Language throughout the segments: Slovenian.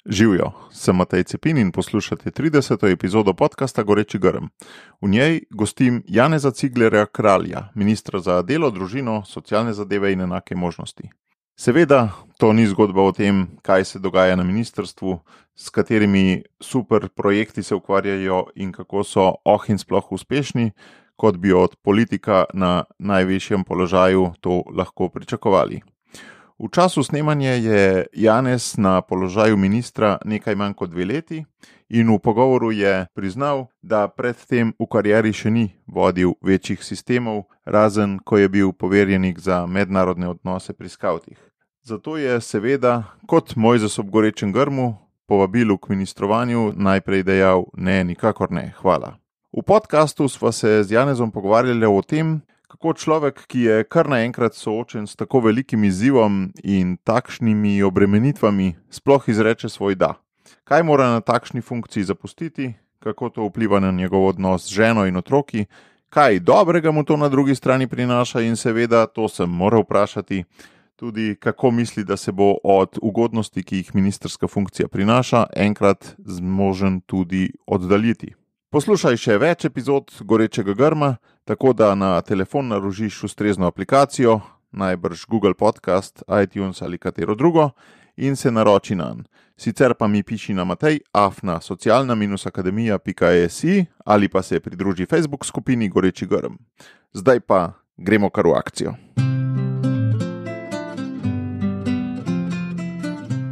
Živijo, sem Matej Cepin in poslušate 30. epizodo podcasta Goreči grm. V njej gostim Janeza Ciglerja Kralja, ministra za delo, družino, socialne zadeve in enake možnosti. Seveda, to ni zgodba o tem, kaj se dogaja na ministrstvu, s katerimi super projekti se ukvarjajo in kako so in sploh uspešni, kot bi od politika na najvišjem položaju to lahko pričakovali. V času snemanja je Janez na položaju ministra nekaj manj kot 2 leti in v pogovoru je priznal, da predtem v karieri še ni vodil večjih sistemov, razen ko je bil poverjenik za mednarodne odnose pri skavtih. Zato je seveda, kot Mojzes ob gorečem grmu, povabilu k ministrovanju najprej dejal: ne, nikakor ne, hvala. V podkastu sva se z Janezom pogovarjali o tem, kako človek, ki je kar naenkrat soočen s tako velikim izzivom in takšnimi obremenitvami, sploh izreče svoj da. Kaj mora na takšni funkciji zapustiti, kako to vpliva na njegov odnos z ženo in otroki, kaj dobrega mu to na drugi strani prinaša in seveda, to sem moral vprašati, tudi kako misli, da se bo od ugodnosti, ki jih ministrska funkcija prinaša, enkrat zmožen tudi oddaljiti. Poslušaj še več epizod Gorečega grma, tako da na telefon naložiš ustrezno aplikacijo, najbrž Google Podcast, iTunes ali katero drugo, in se naroči nanj. Sicer pa mi piši na matej@socialna-akademija.si ali pa se pridruži Facebook skupini Goreči grm. Zdaj pa gremo kar v akcijo.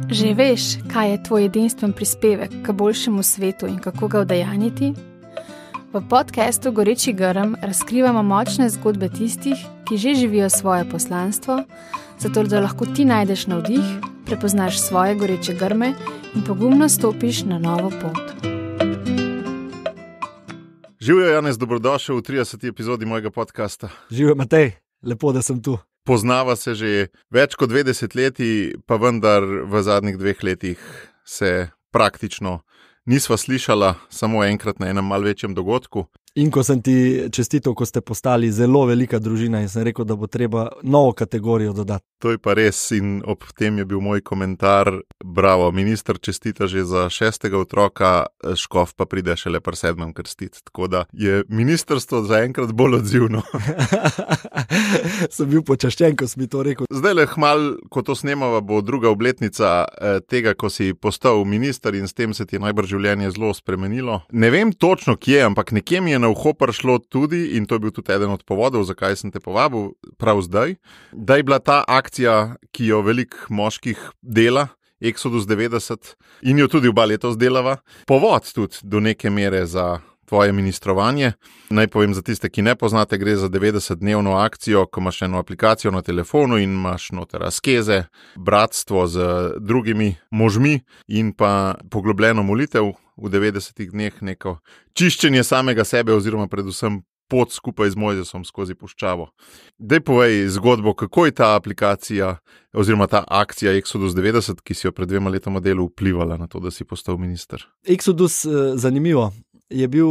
Že veš, kaj je tvoj edinstven prispevek k boljšemu svetu in kako ga udejanjiti? V podcastu Goreči grm razkrivamo močne zgodbe tistih, ki že živijo svoje poslanstvo, zato da lahko ti najdeš navdih, prepoznaš svoje goreče grme in pogumno stopiš na novo pot. Živijo, Janez, dobrodošel v 30. epizodi mojega podcasta. Živijo, Matej, lepo, da sem tu. Poznava se že več kot 20 leti, pa vendar v zadnjih 2 letih se praktično nisva slišala, samo enkrat na enem malo večjem dogodku. In ko sem ti čestital, ko ste postali zelo velika družina in sem rekel, da bo treba novo kategorijo dodati. To je pa res in ob tem je bil moj komentar: bravo, minister čestita že za 6. otroka, škof pa pride šele pri 7. krstiti. Tako da je ministrstvo zaenkrat bolj odzivno. Sem bil počaščen, ko si mi to rekel. Zdaj le hmal, ko to snemava, bo 2. obletnica tega, ko si postal minister in s tem se ti je najbrž življenje zelo spremenilo. Ne vem točno kje, ampak nekje mi je na uho prišlo tudi, in to je bil tudi eden od povodov, zakaj sem te povabil prav zdaj, da je bila ta akcija, ki jo veliko moških dela, Exodus 90, in jo tudi oba letos delava, povod tudi do neke mere za tvoje ministrovanje. Naj povem za tiste, ki ne poznate, gre za 90-dnevno akcijo, ko imaš eno aplikacijo na telefonu in imaš noter askeze, bratstvo z drugimi možmi in pa poglobljeno molitev v 90 dneh, neko čiščenje samega sebe oziroma predvsem pot skupaj z Mojzesom skozi puščavo. Daj povej zgodbo, kako je ta aplikacija oziroma ta akcija Exodus 90, ki si jo pred 2 letoma delu, vplivala na to, da si postal minister. Exodus, zanimivo, je bil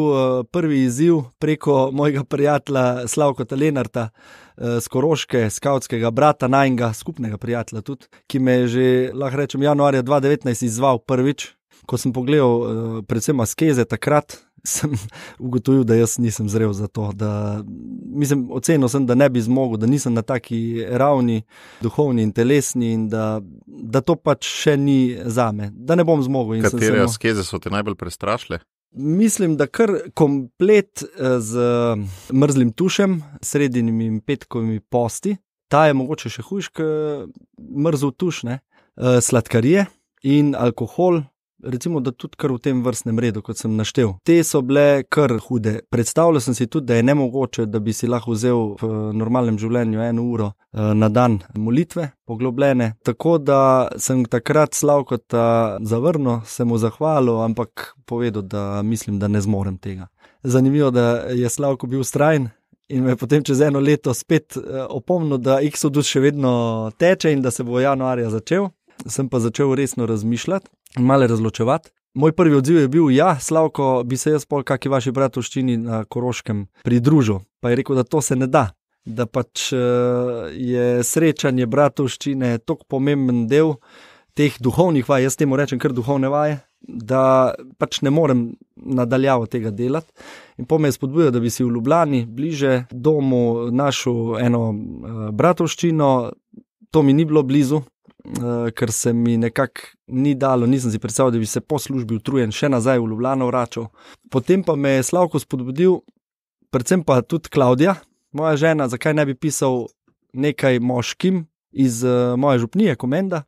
prvi izziv preko mojega prijatelja Slavkota Lenarta z Koroške, skavtskega brata, najnega skupnega prijatelja tudi, ki me je že, lahko rečem, januarja 2019 izzval prvič. Ko sem pogledal predvsem askeze takrat, sem ugotovil, da jaz nisem zrel za to, da ocenil sem, da ne bi zmogel, da nisem na taki ravni, duhovni in telesni, in da to pač še ni zame, da ne bom zmogel. Katere askeze so te najbolj prestrašile? Mislim, da kar komplet z mrzlim tušem, sredinimi in petkovimi posti, ta je mogoče še hujš, mrzel tuš, ne? Sladkarije in alkohol, recimo, da tudi kar v tem vrstnem redu, kot sem naštel. Te so bile kar hude. Predstavljal sem si tudi, da je nemogoče, da bi si lahko vzel v normalnem življenju 1 uro na dan molitve, poglobljene. Tako da sem takrat Slavkota zavrnil, sem mu zahvalil, ampak povedal, da mislim, da ne zmorem tega. Zanimivo, da je Slavko bil vztrajen in me potem čez 1 leto spet opomnil, da Exodus še vedno teče in da se bo januarja začel. Sem pa začel resno razmišljati, malo razločevati. Moj prvi odziv je bil: ja, Slavko, bi se jaz pol kaki vaši bratovščini na Koroškem pridružil. Pa je rekel, da to se ne da, da pač je srečanje bratovščine toliko pomemben del teh duhovnih vaj, jaz temu rečem kar duhovne vaje, da pač ne morem nadaljavo tega delati. In po me je spodbujal, da bi si v Ljubljani, bliže domu, našel eno bratovščino. To mi ni bilo blizu, ker se mi nekako ni dalo, nisem si predstavljal, da bi se po službi utrujen še nazaj v Ljubljano vračal. Potem pa me je Slavko spodbudil, predvsem pa tudi Klavdija, moja žena, zakaj ne bi pisal nekaj moškim iz moje župnije, Komenda,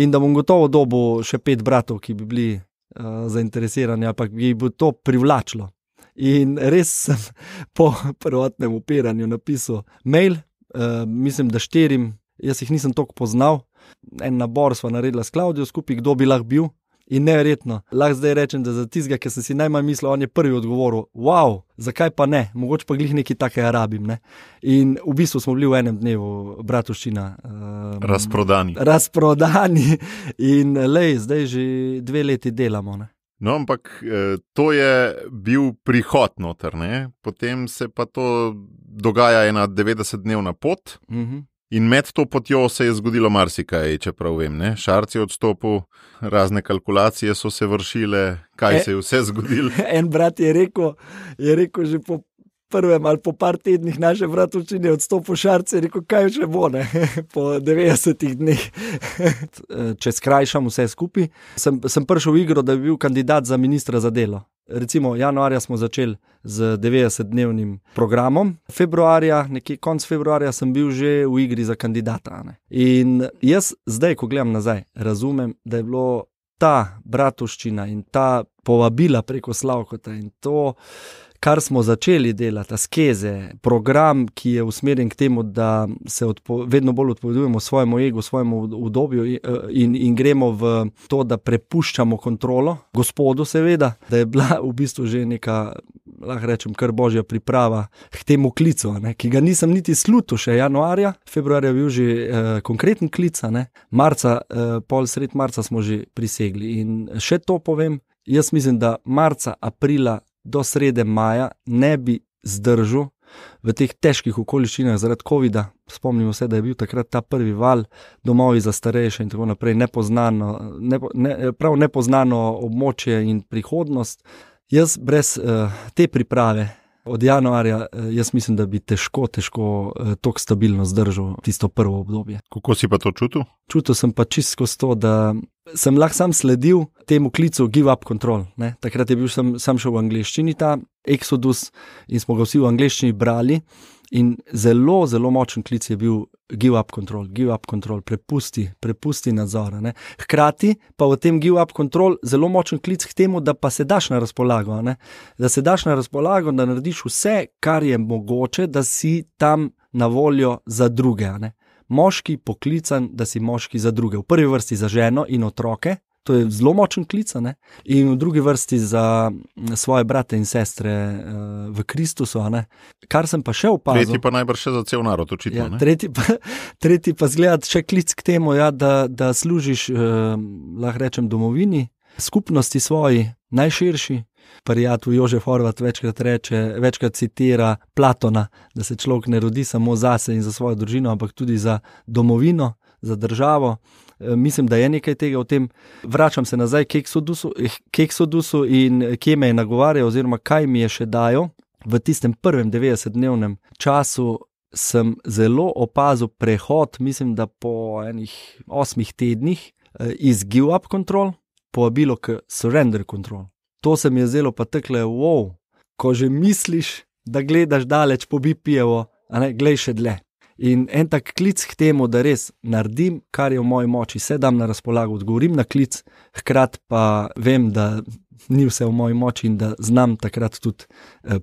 in da bom gotovo dobil še 5 bratov, ki bi bili zainteresirani, ampak bi bo to privlačilo. In res sem po prvotnem upiranju napisal mail, mislim, da 4, jaz jih nisem toliko poznal, en nabor sva naredila s Klavdijo skupaj, kdo bi lahko bil. In neverjetno, lahko zdaj rečem, da za tistega, ki sem si najmanj mislil, on je prvi odgovoril, wow, zakaj pa ne, mogoče pa glih nekaj takega rabim, ne. In v bistvu smo bili v enem dnevu bratovščina. Razprodani in lej, zdaj že 2 leti delamo, ne. No, ampak to je bil prihod noter, ne? Potem se pa to dogaja ena 90-dnevna pot. In med to potjo se je zgodilo marsikaj, čeprav vem, ne? Šarc je odstopil, razne kalkulacije so se vršile, kaj se je vse zgodilo. En brat je rekel že po prvem ali po par tednih naše bratovščine odstopil Šarc, je rekel, kaj še bo, ne? Po 90 dneh. Če skrajšam vse skupaj, sem prišel v igro, da bi bil kandidat za ministra za delo. Recimo januarja smo začeli z 90-dnevnim programom, februarja, nekje konc februarja sem bil že v igri za kandidata, ne? In jaz zdaj, ko gledam nazaj, razumem, da je bilo ta bratovščina in ta povabila preko Slavkota in to, kar smo začeli delati, askeze, program, ki je usmerjen k temu, da se vedno bolj odpovedujemo svojemu egu, svojemu udobju in gremo v to, da prepuščamo kontrolo, Gospodu seveda, da je bila v bistvu že neka, lahko rečem, kar božja priprava k temu klicu, ne, ki ga nisem niti slutil še januarja, februarja je bil že konkreten klic, ne, marca, sred marca smo že prisegli. In še to povem, jaz mislim, da marca, aprila do srede maja ne bi zdržal v teh težkih okoliščinah zaradi covida. Spomnimo se, da je bil takrat ta prvi val, domovi za starejše in tako naprej, prav nepoznano območje in prihodnost. Jaz brez te priprave od januarja, jaz mislim, da bi težko toliko stabilno zdržal tisto prvo obdobje. Kako si pa to čutil? Čutil sem pa čisto skozi to, da sem lahko sam sledil temu klicu Give Up Control, ne. Takrat je bil sam šel v angleščini ta Exodus in smo ga vsi v angleščini brali in zelo, zelo močen klic je bil Give Up Control, prepusti nadzora, ne. Hkrati pa v tem Give Up Control zelo močen klic k temu, da pa se daš na razpolago, ne. Da se daš na razpolago, da narediš vse, kar je mogoče, da si tam na voljo za druge, ne. Moški poklican, da si moški za druge. V prvi vrsti za ženo in otroke, to je zelo močen klic, ne? In v drugi vrsti za svoje brate in sestre v Kristusu, ne? Kar sem pa še opazil. Tretji pa najbrž še za cel narod, očitno, ne? Tretji pa zgleda še klic k temu, ja, da služiš, lahko rečem, domovini, skupnosti svoji, najširši. Prijatelj Jožef Horvat večkrat citira Platona, da se človek ne rodi samo zase in za svojo družino, ampak tudi za domovino, za državo. Mislim, da je nekaj tega v tem. Vračam se nazaj k Exodusu in kje me je nagovarjal oziroma kaj mi je še dajal. V tistem prvem 90-dnevnem času sem zelo opazil prehod, mislim, da po enih 8 tednih iz Give Up Control povabilo k Surrender Control. To se mi je zdelo pa takle, wow, ko že misliš, da gledaš daleč po Bipijevo, a ne, glej še dlje. In en tak klic k temu, da res naredim, kar je v moji moči, se dam na razpolago, odgovorim na klic, hkrati pa vem, da ni vse v moji moči in da znam takrat tudi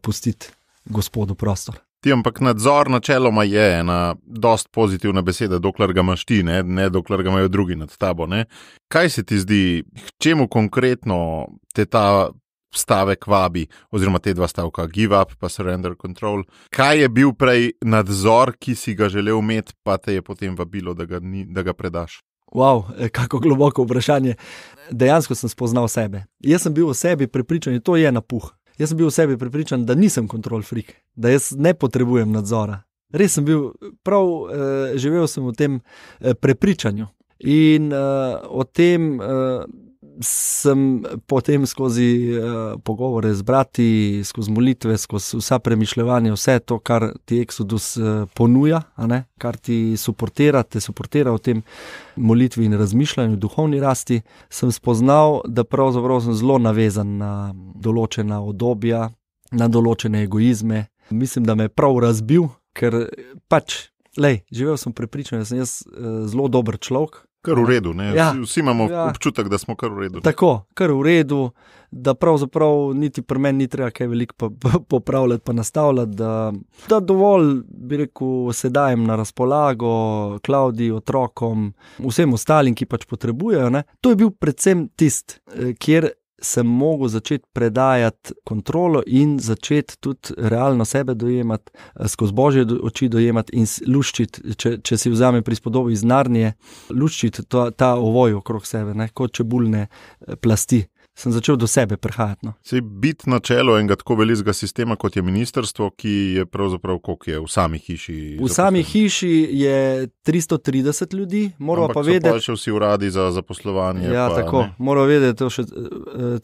pustiti Gospodu prostor. Ampak nadzor načeloma je ena dost pozitivna beseda, dokler ga imaš ti, ne dokler ga imajo drugi nad tabo, ne. Kaj se ti zdi, čemu konkretno te ta stavek vabi, oziroma te dva stavka, Give Up pa Surrender Control? Kaj je bil prej nadzor, ki si ga želel imeti, pa te je potem vabilo, da ga predaš? Wow, kako globoko vprašanje. Dejansko sem spoznal sebe. Jaz sem bil v sebi prepričan, in to je napuh. Jaz sem bil v sebi prepričan, da nisem control freak, da jaz ne potrebujem nadzora. Res sem bil, živel sem v tem prepričanju. In o tem sem potem skozi pogovore z brati, skozi molitve, skozi vsa premišljevanja, vse to, kar ti Exodus ponuja, a ne? Kar ti te suportira v tem molitvi in razmišljanju, duhovni rasti, sem spoznal, da pravzaprav sem zelo navezan na določena obdobja, na določene egoizme. Mislim, da me je prav razbil, ker živel sem prepričan, da sem jaz zelo dober človek. Kar v redu, ne? Ja. Vsi imamo občutek, da smo kar v redu. Tako, kar v redu, da pravzaprav niti pri meni ni treba kaj veliko popravljati pa nastavljati, da dovolj, bi rekel, se dajem na razpolago Klavdiji, otrokom, vsem ostalim, ki pač potrebujejo, ne? To je bil predvsem tisti, kjer sem mogel začeti predajati kontrolo in začeti tudi realno sebe dojemati, skozi Božje oči dojemati in luščiti, če si vzame prispodobo iz Narnije, luščiti ta ovoj okrog sebe, ne, kot čebulne plasti. Sem začel do sebe prihajati. No. Sej biti na čelu enega tako velikega sistema, kot je ministrstvo, ki je pravzaprav, koliko je v sami hiši? V sami hiši je 330 ljudi, moramo pa vedeti. Ampak so pa še vsi uradi za zaposlovanje. Ja, pa, tako. Moramo vedeti, to še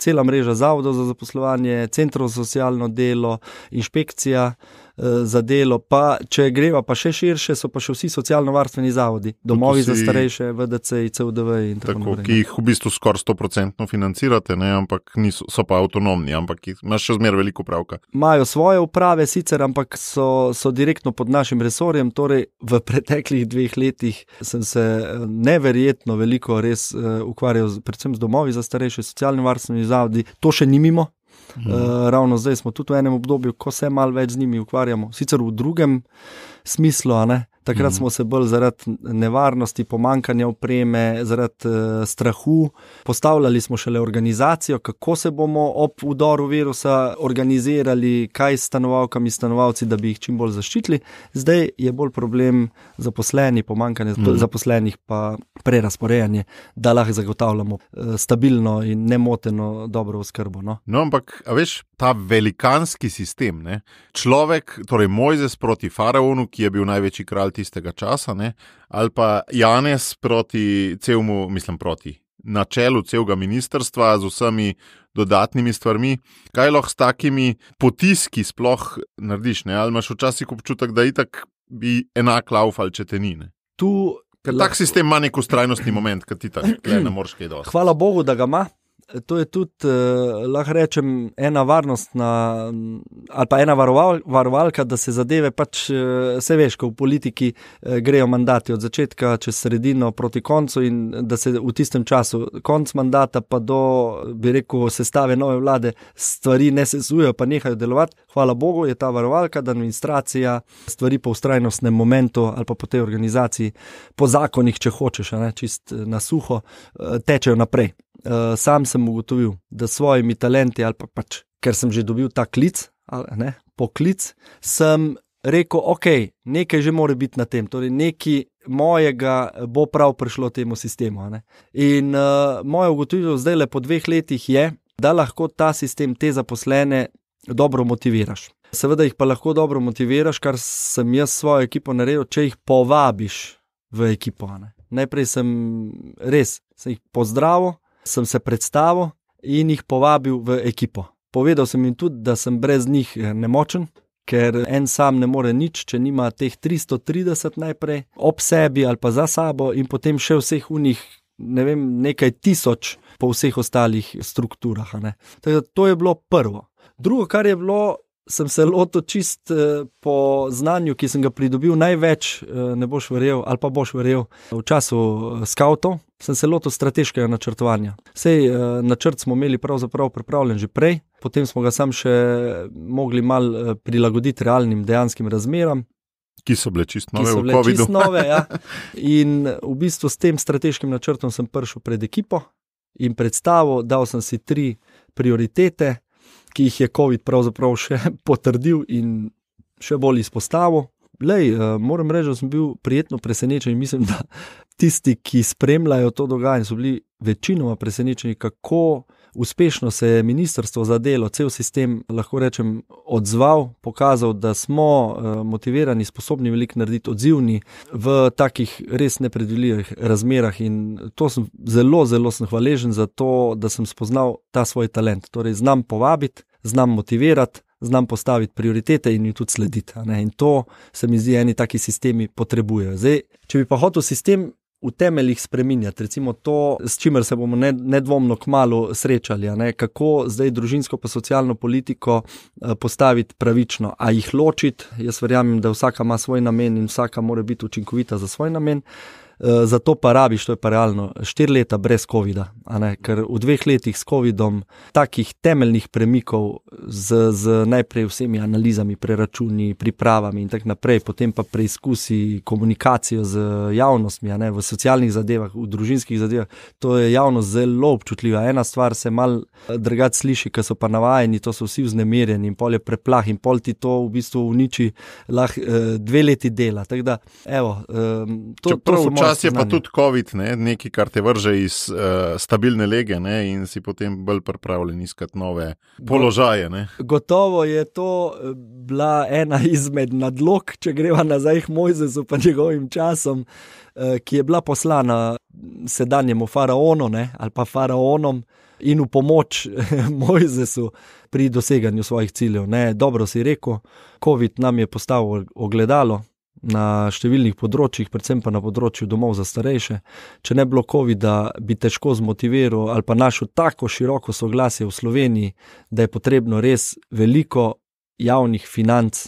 cela mreža zavodov za zaposlovanje, centrov za socialno delo, inšpekcija za delo, pa če greva pa še širše, so pa še vsi socialno-varstveni zavodi, domovi za starejše, VDC, CUDV in tako naprej. Ki jih v bistvu skoraj 100% financirate, ne, ampak so pa avtonomni, ampak imaš še zmeraj veliko pravka. Imajo svoje uprave sicer, ampak so direktno pod našim resorjem, torej v preteklih 2 letih sem se neverjetno veliko res ukvarjal predvsem z domovi za starejše, socialno-varstveni zavodi, to še ni mimo. Ravno zdaj smo tudi v enem obdobju, ko se malo več z njimi ukvarjamo, sicer v drugem smislu, a ne? Takrat smo se bolj zaradi nevarnosti, pomankanja opreme, zaradi strahu, postavljali smo šele organizacijo, kako se bomo ob vdoru virusa organizirali, kaj s stanovalkami, stanovalci, da bi jih čim bolj zaščitili. Zdaj je bolj problem zaposleni, pomankanje zaposlenih pa prerasporejanje, da lahko zagotavljamo stabilno in nemoteno dobro oskrbo. No, ampak, a veš, ta velikanski sistem, ne? Človek, torej Mojzes proti faraonu, ki je bil največji kralj tistega časa, ne? Ali pa Janez proti na čelu celega ministrstva z vsemi dodatnimi stvarmi. Kaj lahko s takimi potiski sploh narediš, ne? Ali imaš včasih občutek, da itak bi enak laufal, če te ni, ne? Ker tak sistem ima nek ustrajnostni moment, kad ti tak ne moreš kaj dosti. Hvala Bogu, da ga ima. To je tudi, lahko rečem, ena varnostna ali pa ena varovalka, da se zadeve pač, se veš, ko v politiki grejo mandati od začetka čez sredino proti koncu in da se v tistem času konc mandata pa do, bi rekel, sestave nove vlade stvari ne sezujejo pa nehajo delovati. Hvala Bogu je ta varovalka, da administracija stvari po ustrajnostnem momentu ali pa po tej organizaciji, po zakonih, če hočeš, ne, čist na suho, tečejo naprej. Sam sem ugotovil, da svojimi talenti ali pa pač, ker sem že dobil ta klic, ne, poklic, sem rekel, nekaj že mora biti na tem, torej nekaj mojega bo prav prišlo temu sistemu. Ne. In moja ugotovitev zdaj po 2 letih je, da lahko ta sistem, te zaposlene dobro motiviraš. Seveda jih pa lahko dobro motiviraš, kar sem jaz svojo ekipo naredil, če jih povabiš v ekipo. Ne. Najprej sem jih pozdravil, sem se predstavil in jih povabil v ekipo. Povedal sem jim tudi, da sem brez njih nemočen, ker en sam ne more nič, če nima teh 330 najprej ob sebi ali pa za sabo in potem še vseh unih, ne vem, nekaj tisoč po vseh ostalih strukturah. Ne. Tako, to je bilo prvo. Drugo, kar je bilo, sem se lotil čist po znanju, ki sem ga pridobil največ, ne boš verjel ali pa boš verjel, v času skavtov, sem se lotil strateškega načrtovanja. Sej načrt smo imeli pravzaprav pripravljen že prej, potem smo ga sam še mogli malo prilagoditi realnim dejanskim razmeram. Ki so bile čist nove v COVID-u. Ja. In v bistvu s tem strateškim načrtom sem prišel pred ekipo in predstavil, dal sem si 3 prioritete, ki jih je COVID pravzaprav še potrdil in še bolj izpostavil. Moram reči, da sem bil prijetno presenečen in mislim, da tisti, ki spremljajo to dogajanje, so bili večinoma presenečeni, kako uspešno se je ministrstvo za delo, cel sistem, lahko rečem, odzval, pokazal, da smo motivirani, sposobni veliko narediti, odzivni v takih res nepredvidljivih razmerah in to sem zelo sem hvaležen za to, da sem spoznal ta svoj talent. Torej, znam povabiti, znam motivirati, znam postaviti prioritete in jih tudi slediti. In to se mi zdi, eni taki sistemi potrebujejo. Zdaj, če bi pa hotel sistem v temeljih spreminjati, recimo to, s čimer se bomo nedvomno kmalu srečali, kako zdaj družinsko pa socialno politiko postaviti pravično, a jih ločiti. Jaz verjamem, da vsaka ima svoj namen in vsaka mora biti učinkovita za svoj namen. Zato pa rabiš, to je pa realno, 4 leta brez covida, ker v 2 letih s covidom takih temeljnih premikov z najprej vsemi analizami, preračuni, pripravami in tako naprej, potem pa preizkusi komunikacijo z javnostmi, v socialnih zadevah, v družinskih zadevah, to je javnost zelo občutljiva. Ena stvar se malo drugače sliši, ker so pa navajeni, to so vsi vznemirjeni in pol je preplah in pol ti to v bistvu uniči lahko 2 leti dela. Tako da, evo, to so moje. Čas je pa tudi COVID, nekaj, kar te vrže iz stabilne lege in si potem bolj pripravljen iskati nove položaje. Gotovo je to bila ena izmed nadlog, če greva nazaj k Mojzesu pa njegovim časom, ki je bila poslana sedanjemu faraonu ali pa faraonom in v pomoč Mojzesu pri doseganju svojih ciljev. Dobro si rekel, COVID nam je postavil ogledalo na številnih področjih, predvsem pa na področju domov za starejše. Če ne bilo covida, bi težko zmotiviral ali pa našel tako široko soglasje v Sloveniji, da je potrebno res veliko javnih financ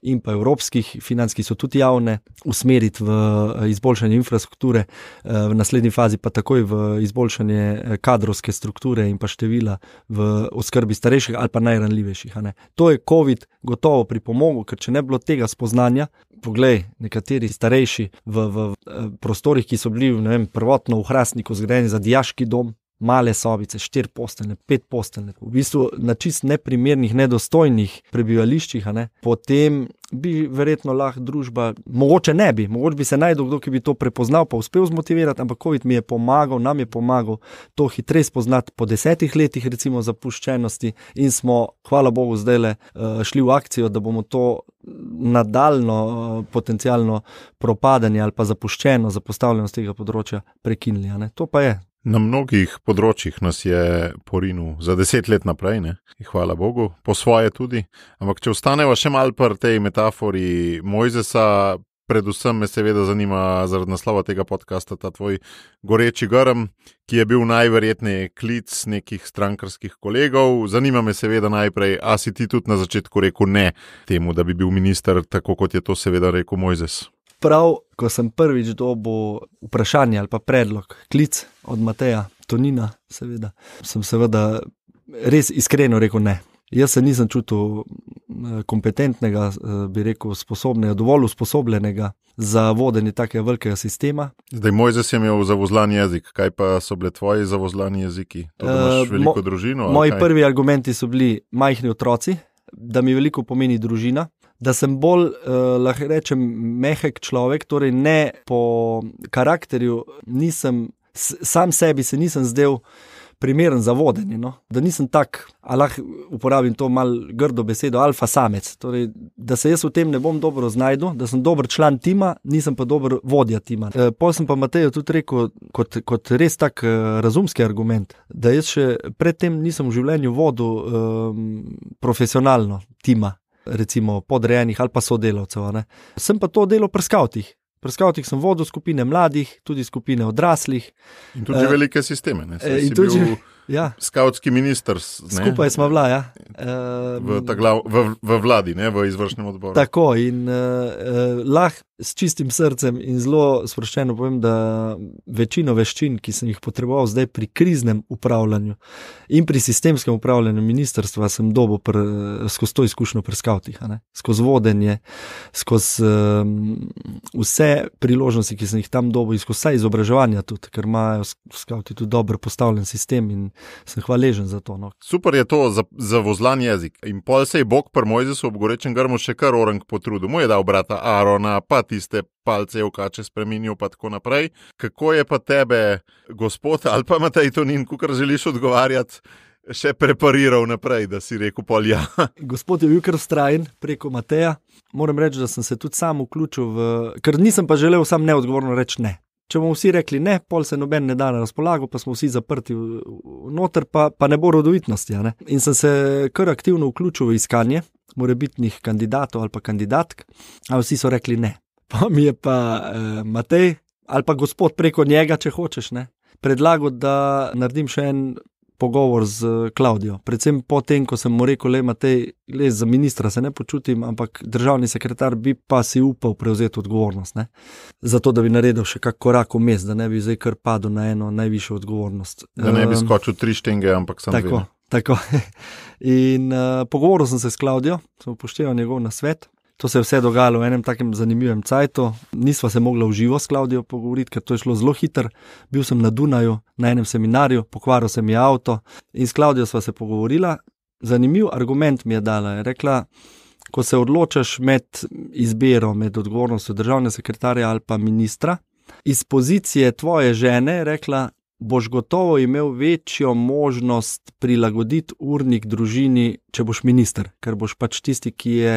in pa evropskih financ, ki so tudi javne, usmeriti v izboljšanje infrastrukture, v naslednji fazi pa takoj v izboljšanje kadrovske strukture in pa števila v oskrbi starejših ali pa najranljivejših. To je COVID gotovo pripomogel, ker če ne bilo tega spoznanja, poglej, nekateri starejši v prostorih, ki so bili prvotno v Hrastniku zgrajeni za dijaški dom, male sobice, 4 posteljne, 5 posteljne, v bistvu na čist neprimernih, nedostojnih prebivališčih, potem bi verjetno lahko družba, mogoče bi se najdel kdo, ki bi to prepoznal pa uspel zmotivirati, ampak COVID mi je pomagal, nam je pomagal to hitreje spoznati po 10 letih recimo zapuščenosti in smo, hvala Bogu, zdajle šli v akcijo, da bomo to nadaljno potencialno propadanje ali pa zapuščeno zapostavljenost tega področja prekinili. To pa je. Na mnogih področjih nas je porinil za 10 let naprej, hvala Bogu, po svoje tudi. Ampak če ostaneva še malo pri tej metafori Mojzesa, predvsem me seveda zanima zaradi naslova tega podcasta ta tvoj goreči grm, ki je bil najverjetneje klic nekih strankarskih kolegov. Zanima me seveda najprej, a si ti tudi na začetku rekel ne temu, da bi bil minister, tako kot je to seveda rekel Mojzes? Prav, ko sem prvič dobil vprašanje ali pa predlog, klic od Mateja Tonina, seveda, sem seveda res iskreno rekel ne. Jaz se nisem čutil kompetentnega, bi rekel, sposobnega, dovolj usposobljenega za vodenje takega velikega sistema. Zdaj, Mojzes je imel zavozlan jezik, kaj pa so bile tvoji zavozlani jeziki? To, da imaš veliko družino? Moji prvi argumenti so bili majhni otroci, da mi veliko pomeni družina, da sem bolj, lahko rečem, mehek človek, torej ne po karakterju, sam sebi se nisem zdel primeren za vodenje, da nisem tak, a lahko uporabim to malo grdo besedo, alfa samec, torej, da se jaz v tem ne bom dobro znajdu, da sem dober član tima, nisem pa dober vodja tima. Potem sem pa Mateju tudi rekel, kot res tak razumski argument, da jaz še predtem nisem v življenju vodil profesionalno tima, recimo podrejenih ali pa sodelavcev. Sem pa to delal pri skavtih. Pri skavtih sem vodil skupine mladih, tudi skupine odraslih. In tudi velike sisteme. Si bil skavtski minister. Skupaj smo bila, ja. V vladi, v izvršnem odboru. Tako in lahko s čistim srcem in zelo sproščeno povem, da večino veščin, ki sem jih potreboval zdaj pri kriznem upravljanju in pri sistemskem upravljanju ministrstva, sem dobil skozi to izkušnjo pri skavtih, skozi vodenje, skozi vse priložnosti, ki sem jih tam dobil, skozi vse izobraževanja tudi, ker imajo skavti tudi dobro postavljen sistem in sem hvaležen za to. No. Super je to za vozlan jezik. In pol se je Bog pri Mojzesu ob gorečem grmu še kar orang potrudil. Mu je dal brata Arona, pa tiste palce v kače spreminjal, pa tako naprej. Kako je pa tebe, gospod, ali pa Matej Tonin, kukar želiš odgovarjati, še prepariral naprej, da si rekel pol ja? Gospod je bil kar vztrajen preko Mateja. Moram reči, da sem se tudi sam vključil ker nisem pa želel sam neodgovorno reči ne. Če bomo vsi rekli ne, pol se noben ne da na razpolago, pa smo vsi zaprti noter, pa ne bo rodovitnosti. Ne? In sem se kar aktivno vključil v iskanje morebitnih kandidatov ali pa kandidatk, a vsi so rekli ne. Pa mi je pa Matej, ali pa gospod preko njega, če hočeš, ne, predlagal, da naredim še en pogovor z Klavdijo. Predvsem po tem, ko sem mu rekel, Matej, za ministra se ne počutim, ampak državni sekretar bi pa si upal prevzeti odgovornost. Ne? Zato, da bi naredil še kak korak vmes, da ne bi zdaj kar padel na eno najvišjo odgovornost. Da ne bi skočil 3 štenge, ampak sam dve. Tako. In pogovoril sem se s Klavdijo, sem upošteval njegov nasvet. To se je vse dogajalo v enem takem zanimivem cajtu. Nisva se mogla v živo s Klavdijo pogovoriti, ker to je šlo zelo hitro. Bil sem na Dunaju, na enem seminarju, pokvaril se mi je avto in s Klavdijo sva se pogovorila. Zanimiv argument mi je dala. Je rekla, ko se odločaš med izbiro, med odgovornostjo državnega sekretarja ali pa ministra, iz pozicije tvoje žene, je rekla, boš gotovo imel večjo možnost prilagoditi urnik družini, če boš minister, ker boš pač tisti, ki je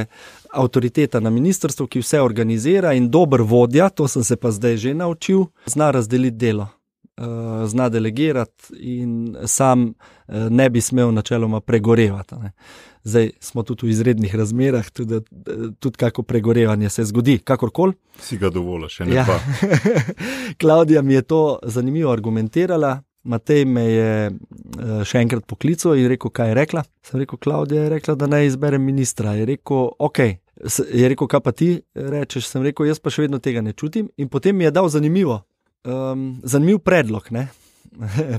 avtoriteta na ministrstvu, ki vse organizira in dober vodja, to sem se pa zdaj že naučil, zna razdeliti delo, zna delegirati in sam ne bi smel načeloma pregorevati. Ne. Zdaj smo tudi v izrednih razmerah, tudi kako pregorevanje se zgodi, kakorkoli. Si ga dovolj, še ne pa. Klavdija mi je to zanimivo argumentirala, Matej me je še enkrat poklical in rekel, kaj je rekla. Sem rekel, Klavdija je rekla, da naj izberem ministra. Je rekel, okej. Je rekel, kaj pa ti rečeš? Sem rekel, jaz pa še vedno tega ne čutim. In potem mi je dal zanimiv predlog, ne?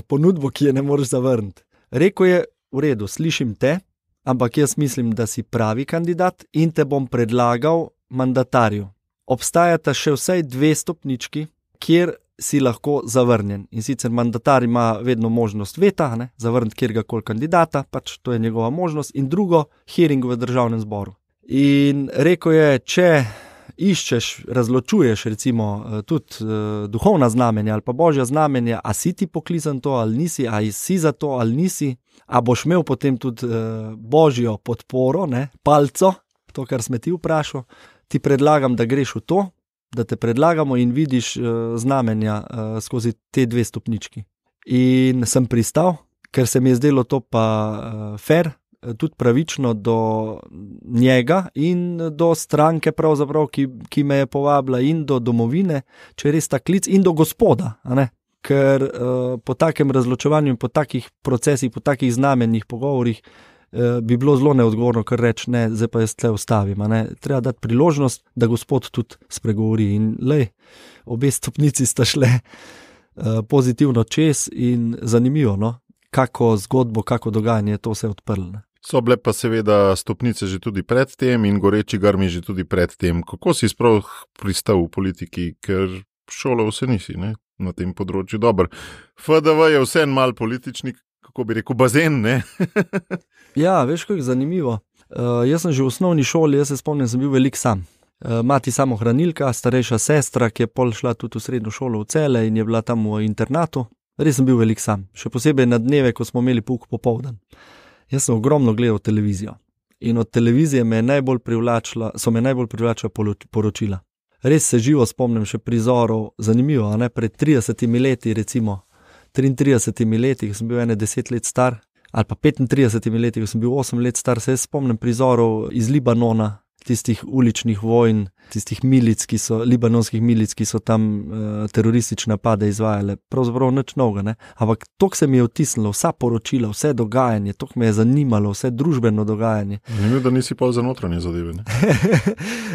Ponudbo, ki je ne moreš zavrniti. Rekel je, v redu, slišim te, ampak jaz mislim, da si pravi kandidat in te bom predlagal mandatarju. Obstajata še vsaj 2 stopnički, kjer si lahko zavrnjen. In sicer mandatar ima vedno možnost veta, ne, zavrniti kjerkoli kandidata, pač to je njegova možnost, in drugo, hearing v državnem zboru. In rekel je, če iščeš, razločuješ recimo tudi duhovna znamenja ali pa božja znamenja, a si ti poklican to ali nisi, a si za to ali nisi, a boš imel potem tudi božjo podporo, ne, palco, to, kar sme ti vprašal, ti predlagam, da greš v to, da te predlagamo in vidiš znamenja skozi te 2 stopnički. In sem pristal, ker se mi je zdelo to pa fair, tudi pravično do njega in do stranke pravzaprav, ki me je povabila, in do domovine, če je res ta klic, in do gospoda, a ne? Ker po takem razločevanju, po takih procesih, po takih znamenjih, pogovorih bi bilo zelo neodgovorno, kar reči, ne, zdaj pa jaz tle ustavim. Ne? Treba dati priložnost, da gospod tudi spregovori. In lej, obe stopnici sta šle pozitivno čez in zanimivo, no? Kako zgodbo, kako dogajanje, to se je odprlo. Ne? So bile pa seveda stopnice že tudi pred tem in goreči grmi že tudi pred tem. Kako si sploh pristal v politiki, ker šolal se nisi, ne? Na tem področju. Dober. FDV je vse en mal politični, kako bi rekel, bazen, ne? Ja, veš, kako je zanimivo. Jaz sem že v osnovni šoli, jaz se spomnim, sem bil velik sam. Mati samohranilka, starejša sestra, ki je pol šla tudi v srednjo šolo v Celje in je bila tam v internatu. Res sem bil velik sam, še posebej na dneve, ko smo imeli pouk popoldan. Jaz sem ogromno gledal televizijo in od televizije so me najbolj privlačila poročila. Res se živo spomnim še prizorov, zanimivo, ne? Pred 30 leti, recimo 33 leti, ko sem bil 10 let star, ali pa 35 leti, ko sem bil 8 let star, se spomnim prizorov iz Libanona, tistih uličnih vojn, tistih milic, libanonskih milic, ki so tam teroristične napade izvajale. Pravzaprav nič novega, ne? Ampak toliko se mi je vtisnilo, vsa poročila, vse dogajanje, toliko me je zanimalo, vse družbeno dogajanje. Zanimivo, da nisi pol za notranje zadeve, ne?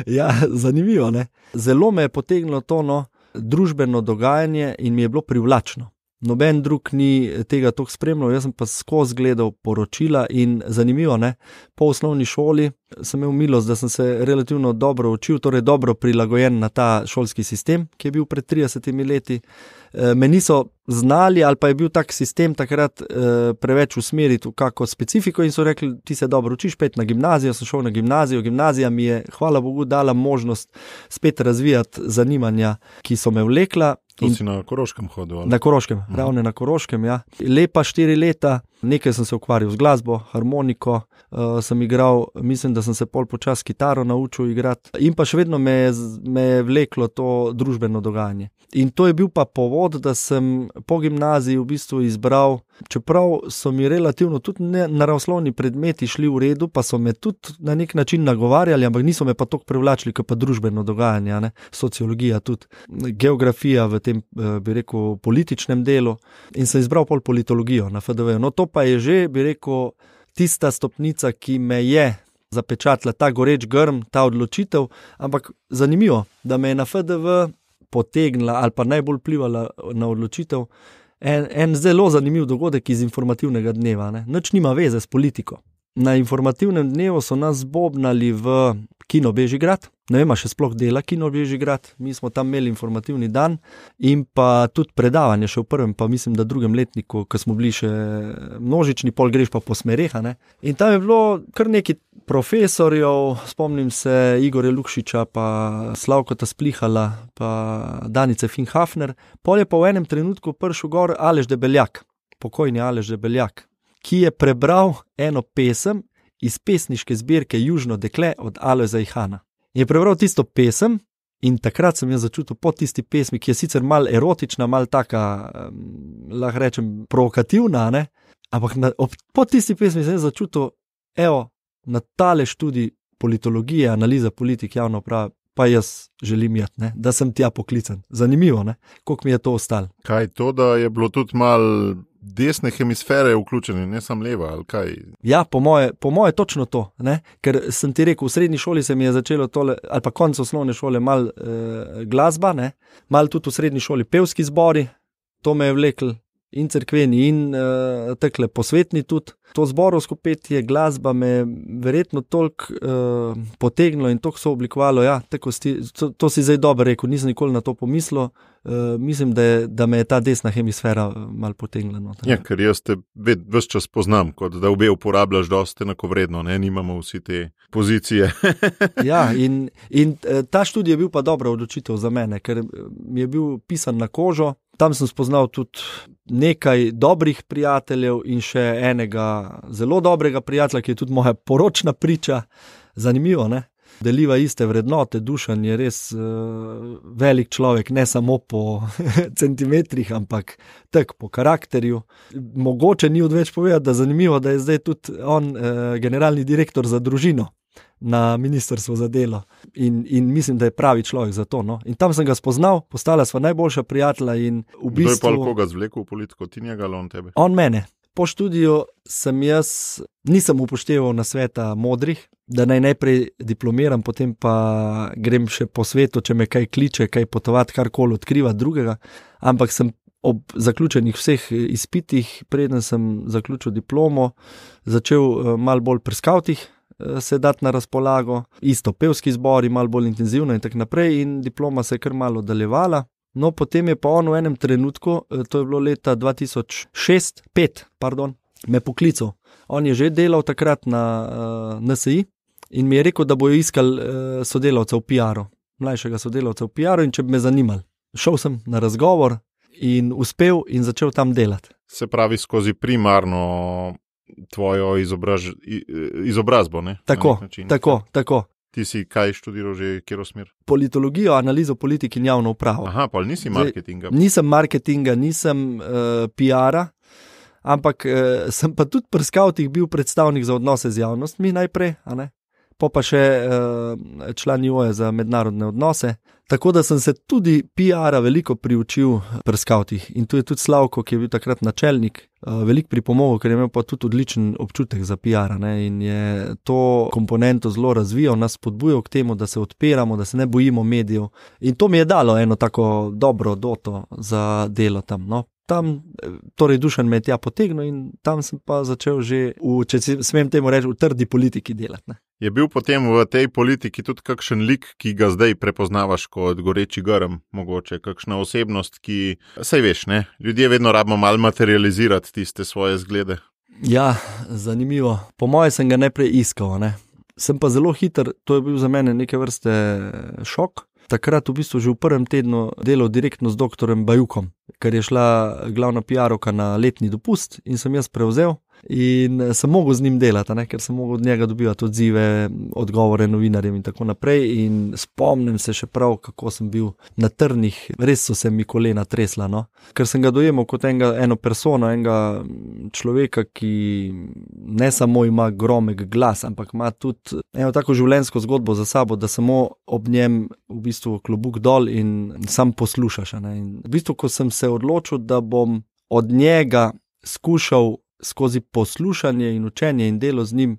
Ja, zanimivo, ne? Zelo me je potegnilo to, no, družbeno dogajanje in mi je bilo privlačno. Noben drug ni tega toliko spremljal, jaz sem pa skozi gledal poročila in zanimivo, ne, po osnovni šoli sem imel milost, da sem se relativno dobro učil, torej dobro prilagojen na ta šolski sistem, ki je bil pred 30 leti. Me niso znali, ali pa je bil tak sistem takrat preveč usmeriti v kako specifiko in so rekli, ti se dobro učiš, pet na gimnazijo, sem šel na gimnazijo. Gimnazija mi je, hvala Bogu, dala možnost spet razvijati zanimanja, ki so me vlekla. To si na Koroškem hodil? Ali? Na Koroškem, ravno na Koroškem, ja. Lepa 4 leta, nekaj sem se ukvarjal z glasbo, harmoniko, sem igral, mislim, da sem se pol počas kitaro naučil igrati in pa še vedno me je vleklo to družbeno dogajanje. In to je bil pa povod, da sem po gimnaziji v bistvu izbral, čeprav so mi relativno tudi naravoslovni predmeti šli v redu, pa so me tudi na nek način nagovarjali, ampak niso me pa toliko privlačili, kot pa družbeno dogajanje, ne? Sociologija tudi, geografija v tem, bi rekel, političnem delu in sem izbral pol politologijo na FDV. No, to pa je že, bi rekel, tista stopnica, ki me je zapečatila, ta goreč grm, ta odločitev, ampak zanimivo, da me je na FDV potegnila ali pa najbolj vplivala na odločitev en zelo zanimiv dogodek iz informativnega dneva. Nič nima veze s politiko. Na informativnem dnevu so nas zbobnali v Kino Bežigrad, ne vem, še sploh dela Kino Bežigrad, mi smo tam imeli informativni dan in pa tudi predavanje še v prvem, pa mislim, da drugem letniku, ko smo bili še množični, pol greš pa po smereh, ne. In tam je bilo kar nekaj profesorjev, spomnim se Igorja Lukšiča, pa Slavkota Splihala, pa Danice Finhafner, pol je pa v enem trenutku prišel gor Aleš Debeljak, pokojni Aleš Debeljak, ki je prebral eno pesem iz pesniške zbirke Južno dekle od Alojza Ihana. Je prebral tisto pesem in takrat sem jaz začutil po tisti pesmi, ki je sicer malo erotična, malo taka, lahko rečem, provokativna, ne? Ampak po tisti pesmi sem jaz začutil, evo, na tale študij politologije, analiza politik, javna uprava, pa jaz želim jeti, ne? Da sem tja poklican. Zanimivo, ne? Koliko mi je to ostalo. Kaj to, da je bilo tudi malo desne hemisfere vključene, ne samo leva, ali kaj? Ja, po moje točno to, ne? Ker sem ti rekel, v srednji šoli se mi je začelo tole, ali pa konec osnovne šole, malo glasba, ne? Malo tudi v srednji šoli pevski zbori, to me je vleklo, in cerkveni, in takle posvetni tudi. To zborovsko petje, glasba me verjetno toliko potegnilo in toliko so oblikovalo, ja, to si zdaj dobro rekel, nisem nikoli na to pomislil, mislim, da me je ta desna hemisfera malo potegnila. No, ja, ker jaz te ves čas poznam, kot da obe uporabljaš dosti enakovredno, ne, nimamo vsi te pozicije. Ja, in ta študij je bil pa dobra odločitev za mene, ker mi je bil pisan na kožo, tam sem spoznal tudi nekaj dobrih prijateljev in še enega zelo dobrega prijatelja, ki je tudi moja poročna priča. Zanimivo, ne? Deliva iste vrednote, Dušan je res velik človek, ne samo po centimetrih, ampak tak po karakterju. Mogoče ni odveč povedati, da zanimivo, da je zdaj tudi on generalni direktor za družino na Ministrstvu za delo in mislim, da je pravi človek za to. No. In tam sem ga spoznal, postala sva najboljša prijatelja in v bistvu... Kdo je pa koga zvlekel v politiko, ti njega ali on tebe? On mene. Po študiju nisem upošteval nasveta modrih, da naj najprej diplomiram, potem pa grem še po svetu, če me kaj kliče, kaj potovati, karkoli odkrivati drugega, ampak sem ob zaključenih vseh izpitih, preden sem zaključil diplomo, začel malo bolj pri skavtih se dati na razpolago, isto pevski zbori, malo bolj intenzivno in tako naprej in diploma se je kar malo odaljevala. No, potem je pa on v enem trenutku, to je bilo leta 2005, me poklical. On je že delal takrat na NSI in mi je rekel, da bojo iskali sodelavca v PR-u, mlajšega sodelavca v PR-u in če bi me zanimali. Šel sem na razgovor in uspel in začel tam delati. Se pravi skozi primarno tvojo izobrazbo, ne? Tako. Ti si kaj študiral že, kjero smer? Politologijo, analizo politik in javno upravo. Aha, pa nisi marketinga. Nisem marketinga, nisem PR-a, ampak sem pa tudi pri skavtih bil predstavnik za odnose z javnostmi najprej, a ne? Pa še član NIO-ja za mednarodne odnose. Tako da sem se tudi PR-a veliko priučil pri skavtih. In tu je tudi Slavko, ki je bil takrat načelnik, veliko pripomogel, ker je imel pa tudi odličen občutek za PR-a, ne? In je to komponento zelo razvijal, nas spodbujal k temu, da se odpiramo, da se ne bojimo medijev. In to mi je dalo eno tako dobro doto za delo tam, no. Tam, torej Dušan me je tja potegnil in tam sem pa začel že če smem temu reči, v trdi politiki delati. Ne? Je bil potem v tej politiki tudi kakšen lik, ki ga zdaj prepoznavaš kot goreči grm, mogoče kakšna osebnost, ki, saj veš, ne, ljudje vedno rabimo malo materializirati tiste svoje zglede. Ja, zanimivo. Po moje sem ga najprej iskal, ne. Sem pa zelo hiter, to je bil za mene neke vrste šok. Takrat v bistvu že v prvem tednu delal direktno z doktorjem Bajukom, ker je šla glavna PR-ovka na letni dopust in sem jaz prevzel. In sem mogel z njim delati, ne? Ker sem mogel od njega dobivati odzive, odgovore novinarjem in tako naprej. In spomnim se še prav, kako sem bil na trnih, res so se mi kolena tresla. No? Ker sem ga dojemal kot eno persono, enega človeka, ki ne samo ima gromek glas, ampak ima tudi eno tako življenjsko zgodbo za sabo, da samo ob njem v bistvu klobuk dol in sam poslušaš. Ne? In v bistvu, ko sem se odločil, da bom od njega skušal skozi poslušanje in učenje in delo z njim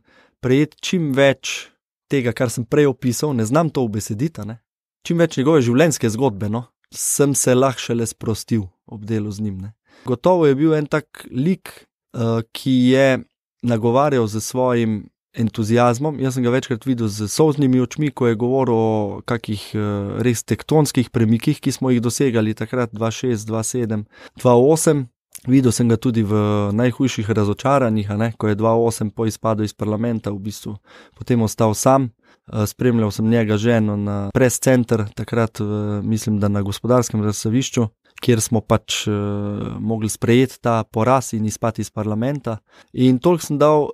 prejeti čim več tega, kar sem prej opisal, ne znam to ubesediti, ne? Čim več njegove življenjske zgodbe, no? Sem se lahko šele sprostil ob delu z njim. Ne? Gotovo je bil en tak lik, ki je nagovarjal z svojim entuziazmom. Jaz sem ga večkrat videl z solznimi očmi, ko je govoril o kakih res tektonskih premikih, ki smo jih dosegali takrat 2006, 2007, 2008. Videl sem ga tudi v najhujših razočaranjih, ko je 2008 po izpadu iz parlamenta v bistvu potem ostal sam. Spremljal sem njega ženo na press center, takrat mislim, da na Gospodarskem razstavišču, kjer smo pač mogli sprejeti ta poraz in izpad iz parlamenta. In toliko sem dal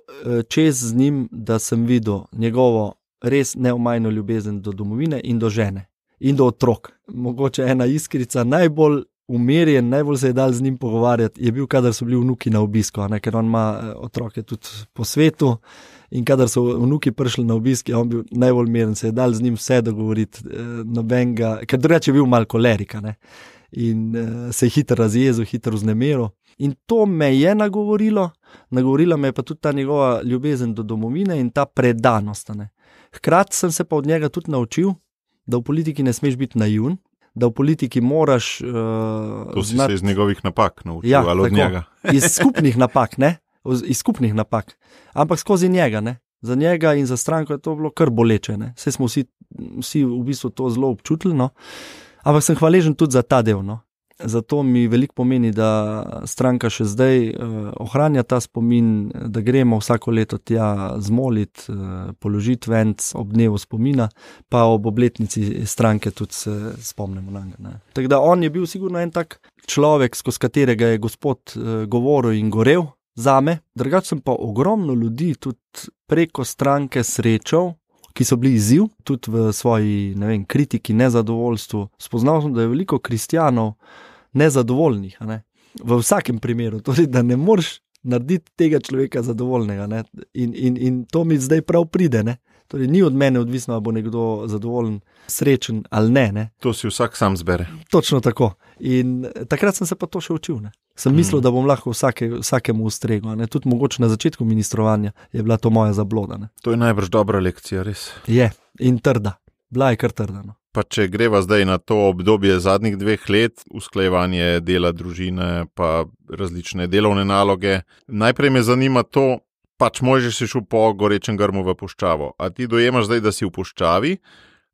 čez z njim, da sem videl njegovo res neomajno ljubezen do domovine in do žene in do otrok. Mogoče ena iskrica, najbolj umirjen, najbolj se je dal z njim pogovarjati, je bil, kadar so bili vnuki na obisku, ker on ima otroke tudi po svetu in kadar so vnuki prišli na obisk, je on bil najbolj miren, se je dal z njim vse dogovoriti, nobenega, ker drugače je bil malo kolerika, ne? In se je hitro razjezil, hitro vznemiril. In to me je nagovorila me je pa tudi ta njegova ljubezen do domovine in ta predanost. Ne? Hkrati sem se pa od njega tudi naučil, da v politiki ne smeš biti naivn, da v politiki moraš... To si se iz njegovih napak naučil, ja, ali od tako, njega? Iz skupnih napak, ne? Iz skupnih napak. Ampak skozi njega, ne? Za njega in za stranko je to bilo kar boleče, ne? Saj smo vsi v bistvu to zelo občutili, no? Ampak sem hvaležen tudi za ta del, no? Zato mi veliko pomeni, da stranka še zdaj ohranja ta spomin, da gremo vsako leto tja zmolit, položiti venc ob dnevu spomina, pa ob obletnici stranke tudi se spomnimo na njega. Tako da on je bil sigurno en tak človek, skozi katerega je Gospod govoril in gorel zame. Drugače sem pa ogromno ljudi tudi preko stranke srečal, ki so bili izziv, tudi v svoji, ne vem, kritiki, nezadovoljstvu. Spoznal sem, da je veliko kristjanov nezadovoljnih, ne? V vsakem primeru, torej, da ne moreš narediti tega človeka zadovoljnega, ne? In to mi zdaj prav pride, ne? Torej, ni od mene odvisno, ali bo nekdo zadovoljen, srečen ali ne, ne? To si vsak sam zbere. Točno tako. In takrat sem se pa to še učil, ne? Sem mislil, da bom lahko vsakemu ustregel, ne? Tudi mogoče na začetku ministrovanja je bila to moja zabloda, ne? To je najbrž dobra lekcija, res. Je, in trda. Bila je kar trda, no. Pa če greva zdaj na to obdobje zadnjih 2 let, usklajevanje dela družine, pa različne delovne naloge, najprej me zanima to, pač možeš si šel po gorečem grmu v puščavo. A ti dojemaš zdaj, da si v puščavi,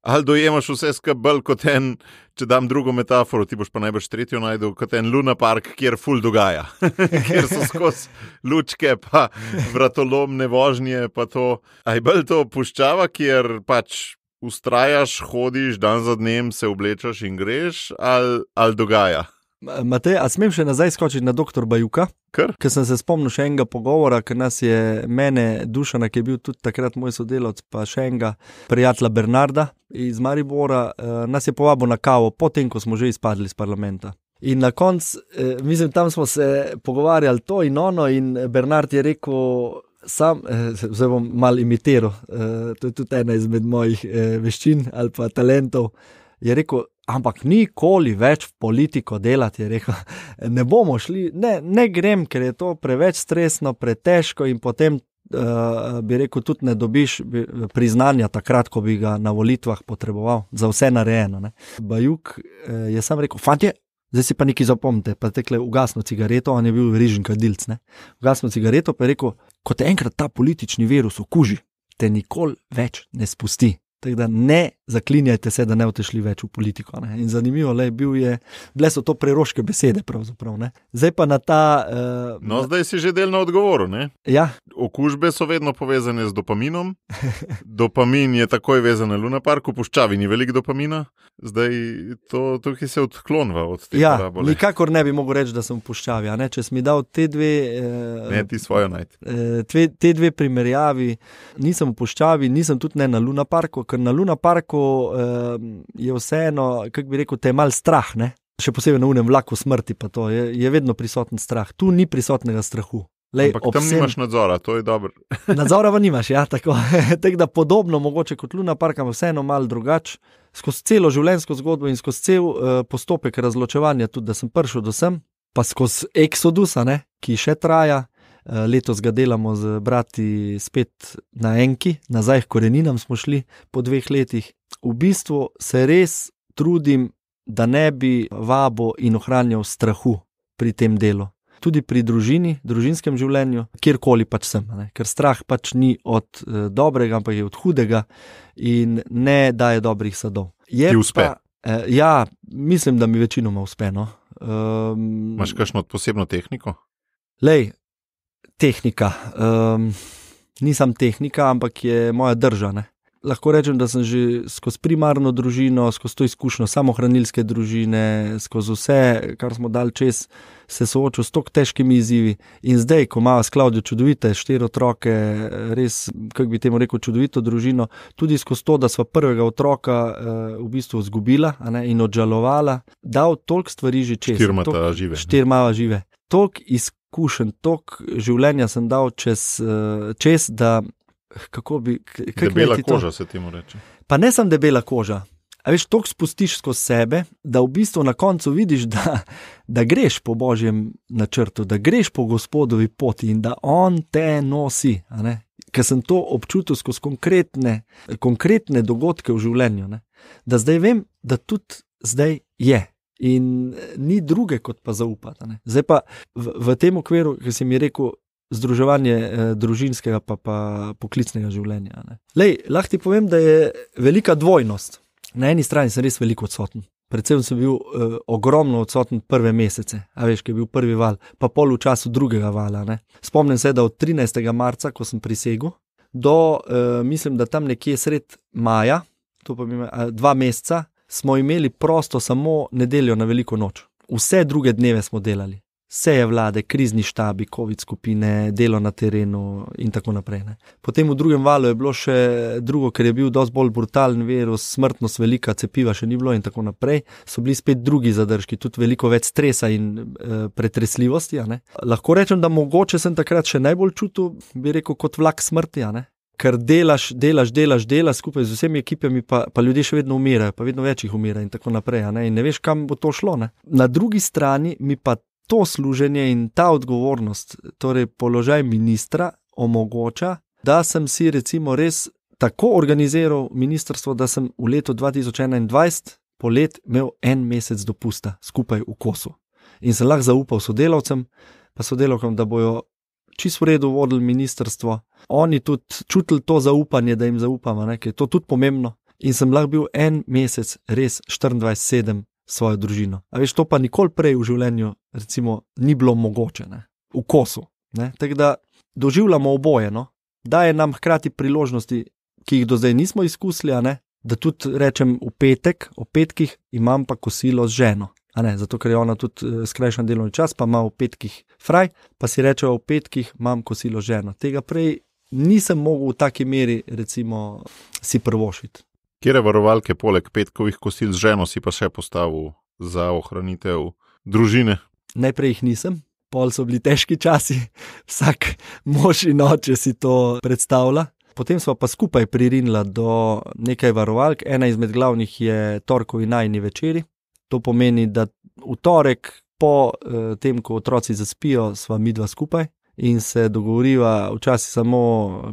ali dojemaš vse skupaj bolj kot en, če dam drugo metaforo, ti boš pa najbrž tretjo najdel, kot en Luna Park, kjer ful dogaja, kjer so skozi lučke, pa vratolomne vožnje, pa to. A je bolj to puščava, kjer pač ustrajaš, hodiš, dan za dnem se oblečaš in greš, ali dogaja? Matej, a smem še nazaj skočiti na doktor Bajuka? Ker sem se spomnil še enega pogovora, ker nas je mene Dušana, ki je bil tudi takrat moj sodelavec, pa še enega prijatelja Bernarda iz Maribora, nas je povabil na kavo, potem, ko smo že izpadli iz parlamenta. In na koncu, mislim, tam smo se pogovarjali to in ono in Bernard je rekel... zdaj bom malo imitiral, to je tudi ena izmed mojih veščin ali pa talentov, je rekel, ampak nikoli več v politiko delati, je rekel, ne bomo šli, ne grem, ker je to preveč stresno, pretežko in potem bi rekel, tudi ne dobiš priznanja takrat, ko bi ga na volitvah potreboval, za vse narejeno. Ne. Bajuk je sam rekel, fantje, zdaj si pa nekaj zapomnite, pa tekle ugasno cigareto, on je bil rižen kadilc, ne. Ugasno cigareto, pa je rekel, ko te enkrat ta politični virus okuži, te nikoli več ne spusti. Tako da ne zaklinjajte se, da ne boste šli več v politiko. Ne. In zanimivo, bile so to preroške besede pravzaprav. Ne. Zdaj pa na ta... Zdaj si že delno odgovoril, ne? Ja. Okužbe so vedno povezane z dopaminom. Dopamin je takoj vezan na Luna Park, v puščavi ni veliko dopamina. Zdaj tukaj se odklonva od te parabole. Nikakor ne bi mogel reči, da sem v puščavi. Ne. Če si mi dal te dve... Ne, ti svojo najti. Te dve primerjavi, nisem v puščavi, nisem tudi ne na Luna Parku, ker na Luna Parku je vseeno, kako bi rekel, te je malo strah, ne? Še posebej na unem vlaku smrti, pa to je vedno prisoten strah. Tu ni prisotnega strahu. Ampak tam nimaš nadzora, to je dobro. Nadzora pa nimaš, ja, tako. Tako da podobno mogoče kot Luna Park, ampak vseeno malo drugače. Skozi celo življenjsko zgodbo in skozi cel postopek razločevanja, tudi da sem prišel do sem, pa skozi Exodusa, ne, ki še traja. Letos ga delamo z brati spet na enki, nazaj k koreninam smo šli po 2 letih. V bistvu se res trudim, da ne bi vabo in ohranjal strahu pri tem delu. Tudi pri družinskem življenju, kjerkoli pač sem. Ne? Ker strah pač ni od dobrega, ampak je od hudega in ne daje dobrih sadov. Ti uspe? Ja, mislim, da mi večinoma uspe. No. Imaš kakšno posebno tehniko? Tehnika. Nisem tehnika, ampak je moja drža. Ne? Lahko rečem, da sem že skozi primarno družino, skozi to izkušnjo samohranilske družine, skozi vse, kar smo dali čez, se soočil s toliko težkimi izzivi. In zdaj, ko ima s Klavdijo čudovite 4 otroke, res, kako bi temu rekel, čudovito družino, tudi skozi to, da sva prvega otroka v bistvu izgubila in odžalovala, dal toliko stvari že čez. 4 mava žive. Toliko izkušenj, toliko življenja sem dal čez, da debela koža se temu reče. Pa ne sem debela koža. A veš, toliko spustiš skozi sebe, da v bistvu na koncu vidiš, da greš po Božjem načrtu, da greš po Gospodovi poti in da on te nosi. Ker sem to občutil skozi konkretne dogodke v življenju. Ne? Da zdaj vem, da tudi zdaj je. In ni druge kot pa zaupati. Zdaj pa v tem okviru, ki si mi rekel, združevanje družinskega pa poklicnega življenja. Lahko ti povem, da je velika dvojnost. Na eni strani sem res veliko odsoten. Predvsem sem bil ogromno odsoten prve mesece, a veš, ki je bil prvi val, pa pol v času drugega vala. Ne. Spomnim se, da od 13. marca, ko sem prisegel, do, mislim, da tam nekje sred maja, to pa 2 meseca, smo imeli prosto samo nedeljo na veliko noč. Vse druge dneve smo delali. Seje vlade, krizni štabi, covid skupine, delo na terenu in tako naprej. Ne. Potem v drugem valu je bilo še drugo, ker je bil dosti bolj brutalen virus, smrtnost velika, cepiva še ni bilo in tako naprej. So bili spet drugi zadržki, tudi veliko več stresa in pretresljivosti. Lahko rečem, da mogoče sem takrat še najbolj čutil, bi rekel, kot vlak smrti. Ker delaš skupaj z vsemi ekipami, pa ljudje še vedno umirajo, pa vedno več jih umira in tako naprej. In ne veš, kam bo to šlo. Ne. Na drugi strani mi pa to služenje in ta odgovornost, torej položaj ministra, omogoča, da sem si recimo res tako organiziral ministrstvo, da sem v letu 2021 polet imel 1 mesec dopusta skupaj v kosu. In sem lahko zaupal sodelavcem, pa sodelavkam, da bojo čisto v redu vodili ministrstvo. Oni tudi čutili to zaupanje, da jim zaupamo, ker je to tudi pomembno. In sem lahko bil 1 mesec res 24/7 svojo družino. A veš, to pa nikoli prej v življenju recimo ni bilo mogoče, ne? V kosu. Tako da doživljamo oboje, no? Daje nam hkrati priložnosti, ki jih do zdaj nismo izkusili, da tudi rečem v petek, o petkih imam pa kosilo z ženo. Zato, ker je ona tudi skrajšan delovni čas, pa ima v petkih fraj, pa si rečejo v petkih imam kosilo z ženo. Tega prej nisem mogel v taki meri recimo si prvošiti. Kjere varovalke poleg petkovih kosil z ženo si pa še postavil za ohranitev družine? Najprej jih nisem, pol so bili težki časi, vsak mož in oče si to predstavlja. Potem smo pa skupaj pririnila do nekaj varovalk, ena izmed glavnih je torkovi najini večeri. To pomeni, da v torek po tem, ko otroci zaspijo, sva midva skupaj in se dogovoriva, včasih samo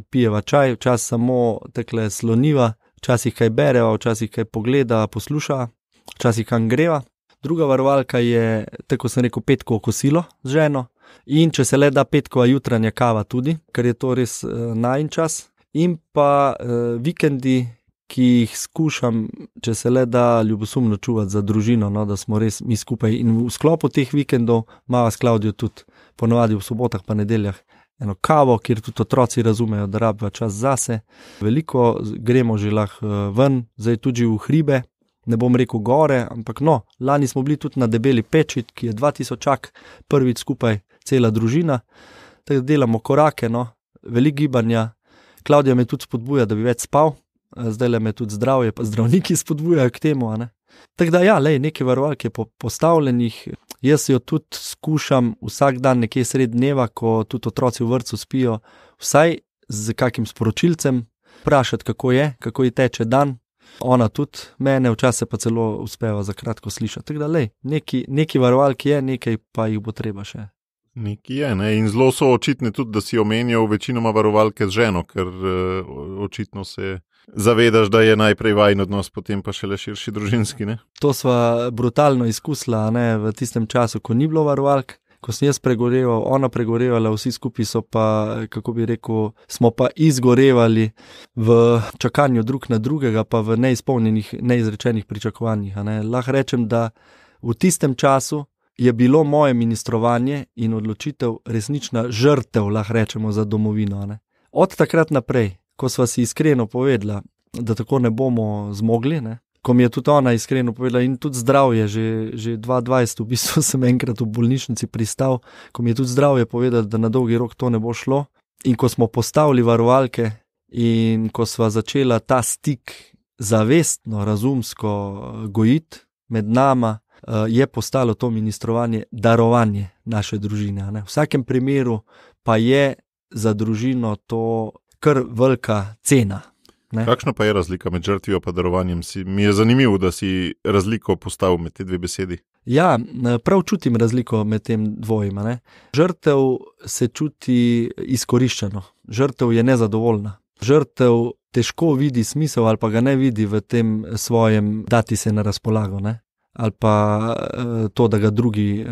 pijeva čaj, včasih samo tekle sloniva, včasih kaj bereva, včasih kaj pogleda, posluša, včasih kam greva. Druga varovalka je, tako sem rekel, petkovo kosilo z ženo in če se le da petkova jutranja kava tudi, ker je to res najin čas. in pa vikendi, ki jih skušam, če se le da, ljubosumno čuvati za družino, no, da smo res mi skupaj. In v sklopu teh vikendov imava s Klavdijo tudi ponovadi v sobotah pa nedeljah eno kavo, kjer tudi otroci razumejo, da rabijo čas zase. Veliko gremo že lahko ven, zdaj tudi v hribe, ne bom rekel gore, ampak no, lani smo bili tudi na Debeli peči, ki je 2000 prvič skupaj cela družina. Tako delamo korake, no, veliko gibanja. Klavdija me tudi spodbuja, da bi več spal. Zdaj le me tudi zdravje, pa zdravniki spodbujajo k temu. Tako da ja, nekaj varovalk je postavljenih. Jaz jo tudi skušam vsak dan nekje sred dneva, ko tudi otroci v vrtcu spijo, vsaj z kakim sporočilcem, vprašati, kako ji teče dan. Ona tudi mene, včasih pa celo uspeva za kratko slišati. Tako da nekaj varovalk je, nekaj pa jih bo treba še. Nekaj je, ne? In zelo so očitne tudi, da si omenjal večinoma varovalke z ženo, ker očitno se zavedaš, da je najprej vajin odnos, potem pa šele širši družinski, ne? To sva brutalno izkusila, v tistem času, ko ni bilo varovalk, ko sem jaz pregoreval, ona pregorevala, vsi skupaj so pa, kako bi rekel, smo pa izgorevali v čakanju drug na drugega, pa v neizpolnjenih, neizrečenih pričakovanjih. Lahko rečem, da v tistem času je bilo moje ministrovanje in odločitev resnična žrtev, lahko rečemo, za domovino. Od takrat naprej, ko sva si iskreno povedala, da tako ne bomo zmogli, ko mi je tudi ona iskreno povedala in tudi zdravje, že 2020 v bistvu sem enkrat v bolnišnici pristal, ko mi je tudi zdravje povedala, da na dolgi rok to ne bo šlo, in ko smo postavili varovalke in ko sva začela ta stik zavestno, razumsko gojiti med nama, je postalo to ministrovanje darovanje naše družine. V vsakem primeru pa je za družino to kar velika cena. Kakšna pa je razlika med žrtvijo pa darovanjem? Mi je zanimivo, da si razliko postavil med te dve besedi. Ja, prav čutim razliko med tem dvojima. Žrtev se čuti izkoriščeno. Žrtev je nezadovoljna. Žrtev težko vidi smisel ali pa ga ne vidi v tem svojem dati se na razpolago, ali pa to, da ga drugi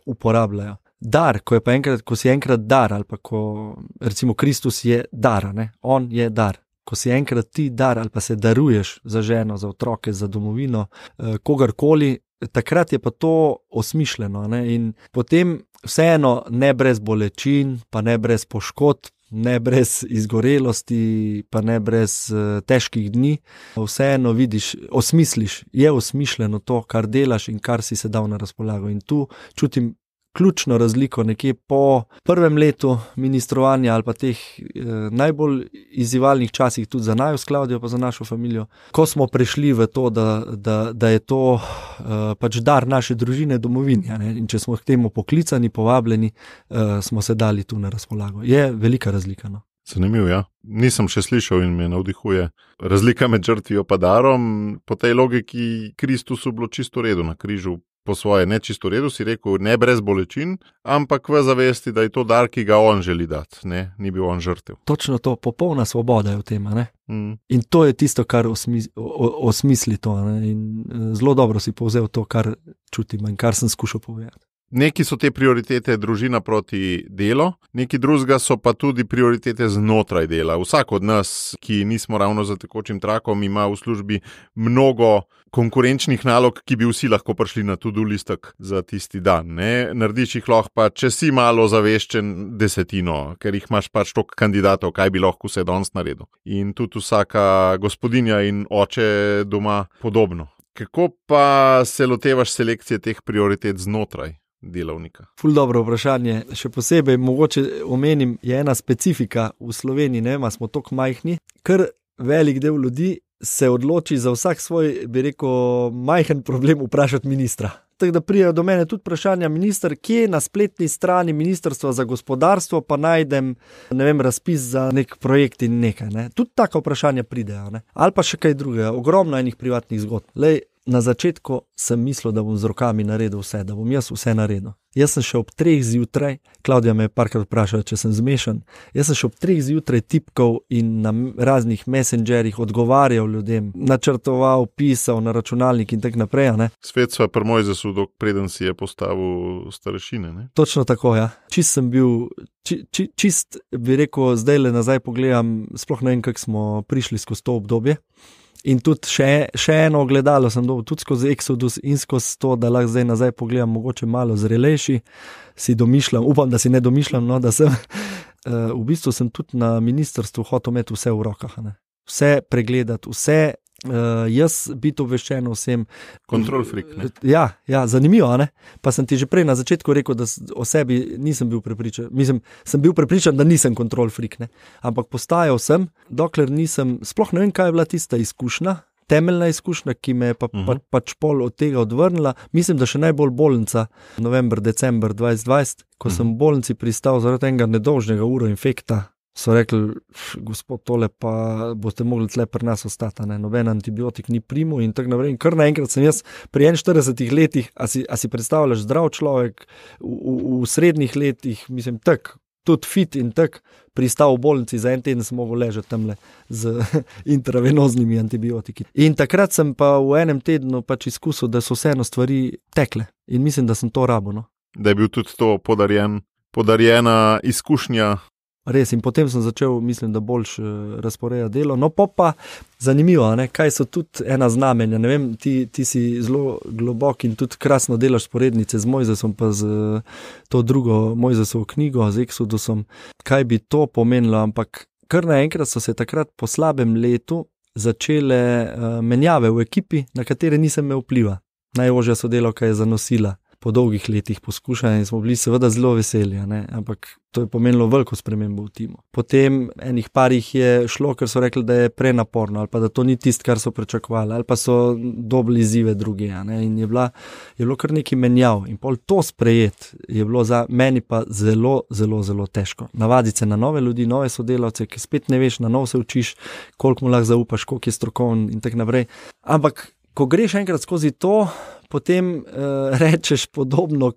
uporabljajo. Dar, ko si enkrat dar, ali pa ko recimo Kristus je dar, on je dar. Ko si enkrat ti dar ali pa se daruješ za ženo, za otroke, za domovino, kogarkoli, takrat je pa to osmišljeno. In potem vseeno ne brez bolečin, pa ne brez poškodb, ne brez izgorelosti, pa ne brez težkih dni, vseeno vidiš, osmisliš, je osmišljeno to, kar delaš in kar si se dal na razpolago. In tu čutim ključno razliko nekje po prvem letu ministrovanja ali pa teh najbolj izzivalnih časih tudi za naju s Klavdijo pa za našo familijo, ko smo prišli v to, da je to pač dar naše družine domovini. In če smo k temu poklicani, povabljeni, smo se dali tu na razpolago. Je velika razlika. Zanimivo, ja. Nisem še slišal in me navdihuje. Razlika med žrtvijo pa darom, po tej logiki Kristusu bilo čisto redu na križu. Po svoje ne čisto redu, si rekel, ne brez bolečin, ampak v zavesti, da je to dar, ki ga on želi dati, ni bil on žrtev. Točno to, popolna svoboda je v tem. In to je tisto, kar osmisli to. In zelo dobro si povzel to, kar čutim in kar sem skušal povedati. Neki so te prioritete družina proti delu, neki drugega so pa tudi prioritete znotraj dela. Vsak od nas, ki nismo ravno za tekočim trakom, ima v službi mnogo konkurenčnih nalog, ki bi vsi lahko prišli na to-do listek za tisti dan. Narediš jih lahko pa, če si malo zaveščen, 10, ker jih imaš pač toliko kandidatov, kaj bi lahko vse danes naredil. In tudi vsaka gospodinja in oče doma podobno. Kako pa se lotevaš selekcije teh prioritet znotraj delavnika? Ful dobro vprašanje. Še posebej mogoče omenim, je ena specifika v Sloveniji, smo toliko majhni, ker velik del ljudi se odloči za vsak svoj, bi rekel, majhen problem vprašati ministra. Tako da prijajo do mene tudi vprašanja, minister, kje na spletni strani Ministrstva za gospodarstvo pa najdem, razpis za nek projekt in nekaj. Tudi taka vprašanja pridejo. Ali pa še kaj drugega, ogromno enih privatnih zgodb. na začetku sem mislil, da bom z rokami naredil vse, da bom jaz vse naredil. Jaz sem še ob 3 zjutraj, Klavdija me je parkrat vprašala, če sem zmešan, jaz sem še ob 3 zjutraj tipkal in na raznih messengerjih odgovarjal ljudem, načrtoval, pisal na računalnik in tak naprej. Ne? Svet sva pri Mojzesu, preden si je postavil starešine. Ne? Točno tako, ja. Čist sem bil, bi rekel, zdaj le nazaj pogledam, sploh ne vem, kako smo prišli skozi to obdobje. In tudi še eno ogledalo sem dobil, tudi skozi Exodus in skozi to, da lahko zdaj nazaj pogledam, mogoče malo zrelejši, si domišljam, upam, da si ne domišljam, no, da sem, v bistvu sem tudi na ministrstvu hotel imeti vse v rokah, ne. Vse pregledati, vse, jaz biti obveščen vsem. Control freak, ne? Ja, zanimivo, ne? Pa sem ti že prej na začetku rekel, da o sebi nisem bil prepričan. Mislim, sem bil prepričan, da nisem control freak, ne? Ampak postajal sem, dokler nisem, sploh ne vem, kaj je bila tista izkušnja, temeljna izkušnja, ki me je pač pol od tega odvrnila. Mislim, da še najbolj bolnica, november, december 2020, ko sem v bolnici pristal zaradi enega nedolžnega uroinfekta, so rekli, gospod, tole pa boste mogli tle pri nas ostati, ne? Noben antibiotik ni primil in tako naprej. In kar naenkrat sem jaz pri 41 letih, a si predstavljaš zdrav človek, v srednjih letih, mislim, tudi fit in pristal v bolnici, za en teden sem mogel ležati tamle z intravenoznimi antibiotiki. In takrat sem pa v enem tednu pač izkusil, da so vseeno stvari tekle in mislim, da sem to rabil, no. Da je bil tudi to podarjena izkušnja. Res, in potem sem začel, mislim, da boljš razporeja delo. No, pa zanimivo, ne, kaj so tudi ena znamenja. Ne vem, ti si zelo globok in tudi krasno delaš sporednice z Mojzesom, pa z to drugo Mojzesovo knjigo, z Exodusom. Kaj bi to pomenilo, ampak kar naenkrat so se takrat po slabem letu začele menjave v ekipi, na katere nisem imel vpliva. Najožja sodelavka je zanosila. Po dolgih letih poskušanja in smo bili seveda zelo veseli, ne? Ampak to je pomenilo veliko spremembo v timu. Potem enih parih je šlo, ker so rekli, da je prenaporno ali pa da to ni tisto, kar so pričakovali ali pa so dobili izzive druge, ne? In je bilo kar nekaj menjav in pol to sprejet je bilo za meni pa zelo, zelo, zelo težko. Navaditi se na nove ljudi, nove sodelavce, ki spet ne veš, na novo se učiš, koliko mu lahko zaupaš, koliko je strokoven in tako naprej. Ampak ko greš enkrat skozi to, potem rečeš podobno,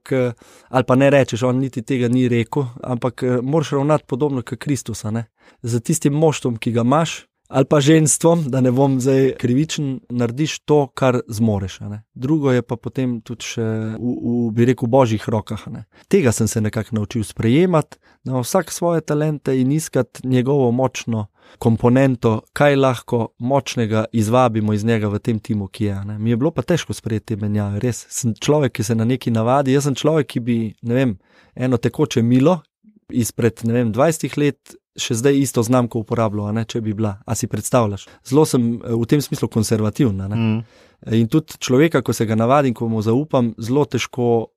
ali pa ne rečeš, on niti tega ni rekel, ampak moraš ravnati podobno kot Kristusa, ne? Z tistim moštvom, ki ga imaš, ali pa ženstvom, da ne bom zdaj krivičen, narediš to, kar zmoreš, ne? Drugo je pa potem tudi še bi rekel, božjih rokah, ne? Tega sem se nekako naučil sprejemati, na vsak svoje talente in iskati njegovo močno komponento, kaj lahko močnega izvabimo iz njega v tem timu, ki je. Ne? Mi je bilo pa težko sprejeti te menjave, res. Sem človek, ki se na neki navadi, jaz sem človek, ki bi, ne vem, eno tekoče milo izpred, 20 let še zdaj isto znamko uporabljal, ne, če bi bila. A si predstavljaš? Zelo sem v tem smislu konservativna, ne. In tudi človeka, ko se ga navadim, ko mu zaupam, zelo težko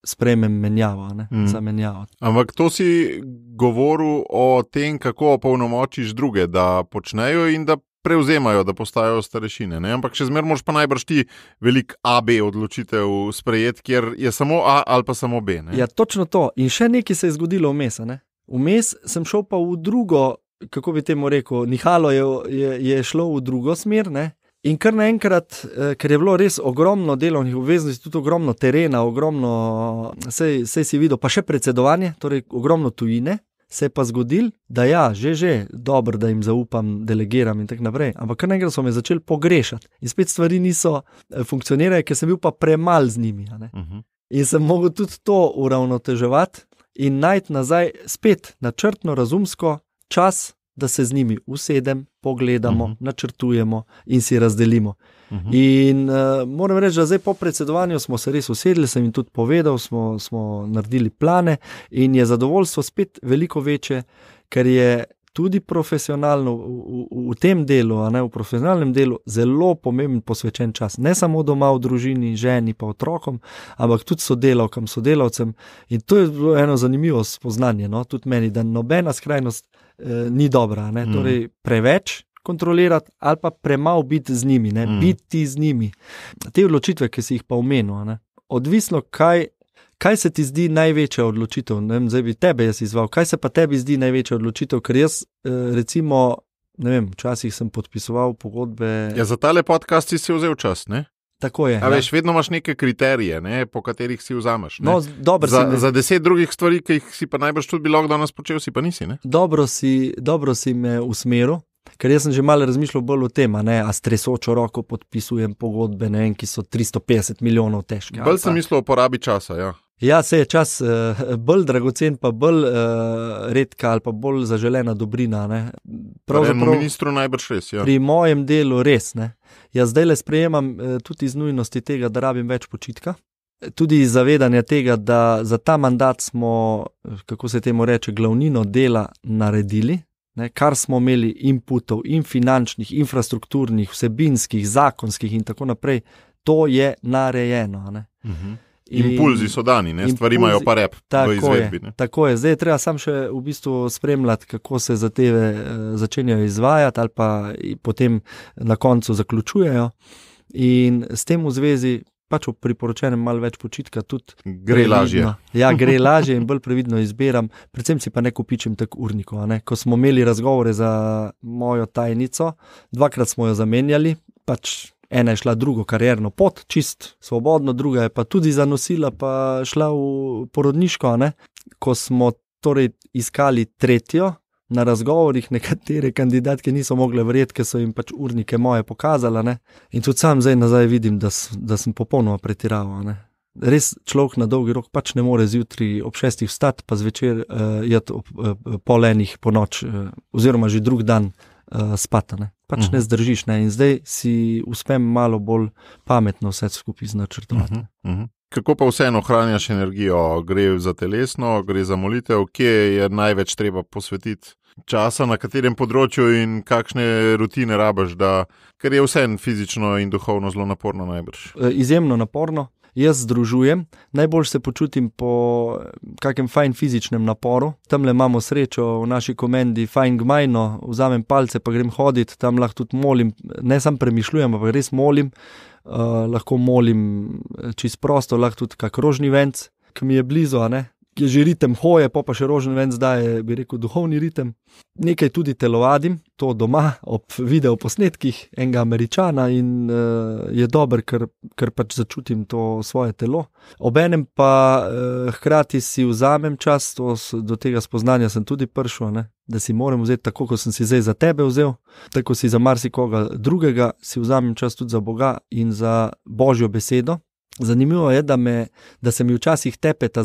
sprejmem menjavo, ne, za menjavo. Ampak to si govoril o tem, kako opolnomočiš druge, da počnejo in da prevzemajo, da postajajo starešine, ne? Ampak še zmeraj moraš pa najbrž ti velik A-B odločitev sprejeti, kjer je samo A ali pa samo B, ne? Ja, točno to. In še nekaj se je zgodilo vmes, ne? Vmes sem šel pa v drugo, kako bi temu rekel, nihalo je šlo v drugo smer, ne? In kar naenkrat, ker je bilo res ogromno delovnih obveznosti, tudi ogromno terena, ogromno, sej si videl, pa še predsedovanje, torej ogromno tujine, se je pa zgodil, da ja, že, dobro, da jim zaupam, delegiram in tako naprej, ampak kar naenkrat so me začeli pogrešati in spet stvari niso funkcionirale, ker sem bil pa premal z njimi, ne? In sem mogel tudi to uravnoteževati in najti nazaj spet načrtno, razumsko čas, da se z njimi usedem, pogledamo, načrtujemo in si razdelimo. In moram reči, da zdaj po predsedovanju smo se res usedli, sem jim tudi povedal, smo naredili plane in je zadovoljstvo spet veliko večje, ker je tudi profesionalno v tem delu, a ne, v profesionalnem delu, zelo pomemben posvečen čas. Ne samo doma v družini, ženi pa otrokom, ampak tudi sodelavkam, sodelavcem. In to je bilo eno zanimivo spoznanje, no, tudi meni, da nobena skrajnost ni dobra, ne, torej preveč kontrolirati ali pa premalo biti z njimi, ne, biti z njimi. Te odločitve, ki si jih pa omenil, ne, odvisno kaj se ti zdi največja odločitev, ne vem, zdaj bi tebe jaz izval, kaj se pa tebi zdi največja odločitev, ker jaz recimo, ne vem, včasih sem podpisoval pogodbe. Ja, za tale podcast si vzel čas, ne? Tako je. A veš, vedno imaš neke kriterije, ne, po katerih si vzameš. No, za 10 drugih stvari, ki jih si pa najbrž tudi bi lahko danes počel, si pa nisi. Ne? Dobro si me usmeril, ker jaz sem že malo razmišljal bolj o tem, a s tresočo roko podpisujem pogodbe, ne vem, ki so 350 milijonov težke. Bolj sem mislil o porabi časa, ja. Ja, se je čas bolj dragocen, pa bolj redka ali pa bolj zaželena dobrina. Pravzaprav ministru najbrž res, ja. Pri mojem delu res, ne. Jaz zdaj le sprejemam tudi iz nujnosti tega, da rabim več počitka. Tudi iz zavedanja tega, da za ta mandat smo, kako se temu reče, glavnino dela naredili, ne, kar smo imeli inputov in finančnih, infrastrukturnih, vsebinskih, zakonskih in tako naprej, to je narejeno. Ne. Impulzi so dani, ne? Stvari imajo pa rep v izvedbi. Ne? Tako je, zdaj je treba sam še v bistvu spremljati, kako se zadeve začenjajo izvajati ali pa potem na koncu zaključujejo in s tem v zvezi pač v priporočenem malo več počitka tudi gre lažje. Ja, gre lažje in bolj previdno izbiram, predvsem si pa ne kupičim tak urnikov. Ne? Ko smo imeli razgovore za mojo tajnico, 2krat smo jo zamenjali, pač ena je šla drugo karierno pot, čist svobodno, druga je pa tudi zanosila, pa šla v porodniško. Ne? Ko smo torej iskali tretjo, na razgovorih nekatere kandidatke niso mogle verjeti, ker so jim pač urnike moje pokazala. Ne? In tudi sam zdaj nazaj vidim, da sem popolnoma pretiraval. Ne? Res človek na dolgi rok pač ne more zjutraj ob 6 vstati, pa zvečer jeti ob 9:30 po noč, oziroma že drug dan spata. Ne? Pač ne zdržiš. Ne? In zdaj si uspem malo bolj pametno vse skupaj značrtovati. Kako pa vseeno ohranjaš energijo? Gre za telesno, gre za molitev? Kje je največ treba posvetiti časa, na katerem področju in kakšne rutine rabiš, ker je vseeno fizično in duhovno zelo naporno najbrž? Izjemno naporno. Jaz združujem, najbolj se počutim po kakem fajn fizičnem naporu. Tamle imamo srečo v naši komendi fajn gmajno, vzamem palce pa grem hoditi, tam lahko tudi molim, ne sam premišljujem, ampak res molim. Lahko molim čisto prosto, lahko tudi kak rožni venc, ki mi je blizu, ki je že ritem hoje, pa še rožni venc daje, bi rekel, duhovni ritem. Nekaj tudi telovadim, to doma, ob videoposnetkih enega Američana in je dober, ker pač začutim to svoje telo. Obenem pa hkrati si vzamem čas, do tega spoznanja sem tudi prišel, da si moram vzeti tako, kot sem si zdaj za tebe vzel, tako si za marsikoga drugega, si vzamem čas tudi za Boga in za Božjo besedo. Zanimivo je, da se mi včasih tepeta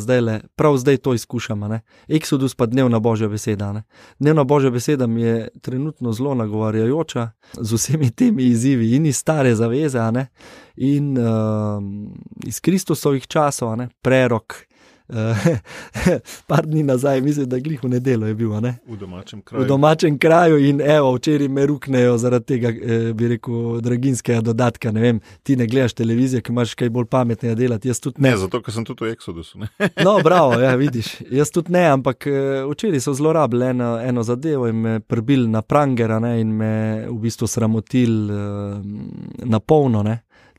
prav zdaj to izkušam. Exodus pa dnevna Božja beseda. Dnevna Božja beseda mi je trenutno zelo nagovarjajoča z vsemi temi izzivi in iz stare zaveze in iz Kristusovih časov, prerok. Par dni nazaj, mislim, da glih v nedeljo je bil, v domačem kraju. V domačem kraju in včeraj me ruknejo zaradi tega, bi rekel, draginjskega dodatka, ne vem, ti ne gledaš televizije, ki imaš kaj bolj pametnega delati, jaz tudi ne. Ne, zato, ker sem tudi v Exodusu, ne. No, bravo, ja, vidiš, jaz tudi ne, ampak včeraj so zlorabili eno zadevo in me prbili na prangera, in me v bistvu sramotili na polno,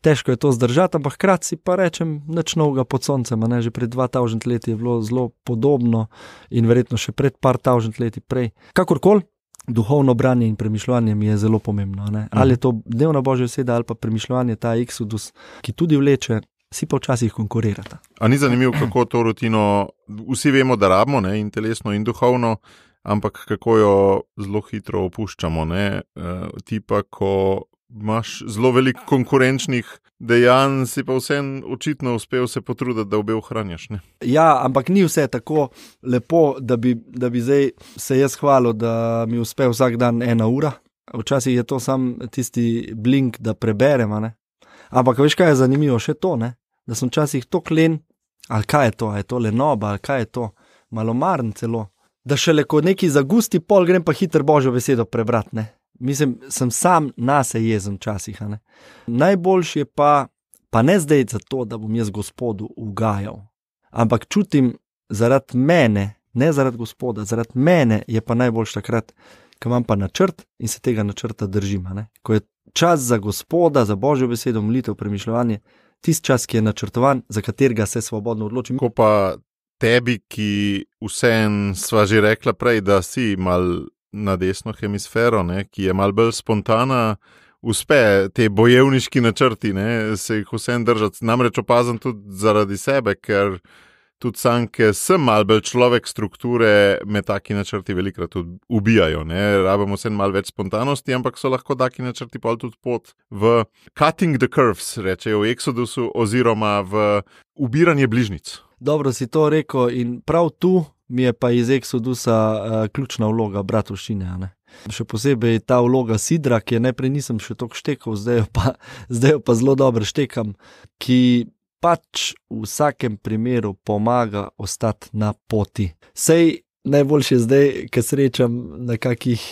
Težko je to zdržati, ampak hkrati si pa rečem, nič novega pod soncem. Že pred 2000 leti je bilo zelo podobno in verjetno še pred par tavžent leti prej. Kakorkoli, duhovno branje in premišljanje mi je zelo pomembno. Ali je to dnevna Božja beseda ali pa premišljanje, ta Exodus, ki tudi vleče, si pa včasih konkurirata. A ni zanimivo, kako to rutino, vsi vemo, da rabimo, in telesno in duhovno, ampak kako jo zelo hitro opuščamo. Ti pa, ko imaš zelo veliko konkurenčnih dejanj, si pa vsem očitno uspel se potruditi, da obe ohranjaš. Ja, ampak ni vse tako lepo, da bi zdaj se jaz hvalil, da mi uspe vsak dan 1 ura. Včasih je to sam tisti blink, da preberem. Ampak veš, kaj je zanimivo? Še to, da sem včasih to klen, ali kaj je to? A je to lenoba, ali kaj je to? Malomaren celo. Da šele ko neki zagusti pol, grem pa hitro Božjo besedo prebrati, Mislim, sem sam nase jezen včasih. Najboljši je pa ne zdaj zato, da bom jaz Gospodu ugajal, ampak čutim zaradi mene, ne zaradi Gospoda, zaradi mene je pa najboljši takrat, ko imam pa načrt in se tega načrta držim. Ko je čas za Gospoda, za Božjo besedo, molitev, premišljanje, tisti čas, ki je načrtovan, za katerega se svobodno odločim. Ko pa tebi, ki vsem sva že rekla prej, da si mal na desno hemisfero, ki je malo bolj spontana, uspe te bojevniški načrti, ne, se jih vsem držati. Namreč opazim tudi zaradi sebe, ker tudi sam, ker sem malo bolj človek strukture, me taki načrti velikrat tudi ubijajo. Rabimo vsem malo več spontanosti, ampak so lahko taki načrti pol tudi pot v cutting the curves, rečejo v Exodusu, oziroma v ubiranje bližnjic. Dobro si to rekel in prav tu mi je pa iz Exodusa ključna vloga bratovščine, ne? Še posebej ta vloga sidra, ki je najprej nisem še toliko štekal, zdaj jo pa zelo dobro štekam, ki pač v vsakem primeru pomaga ostati na poti. Sej najboljše zdaj, ker srečam na kakih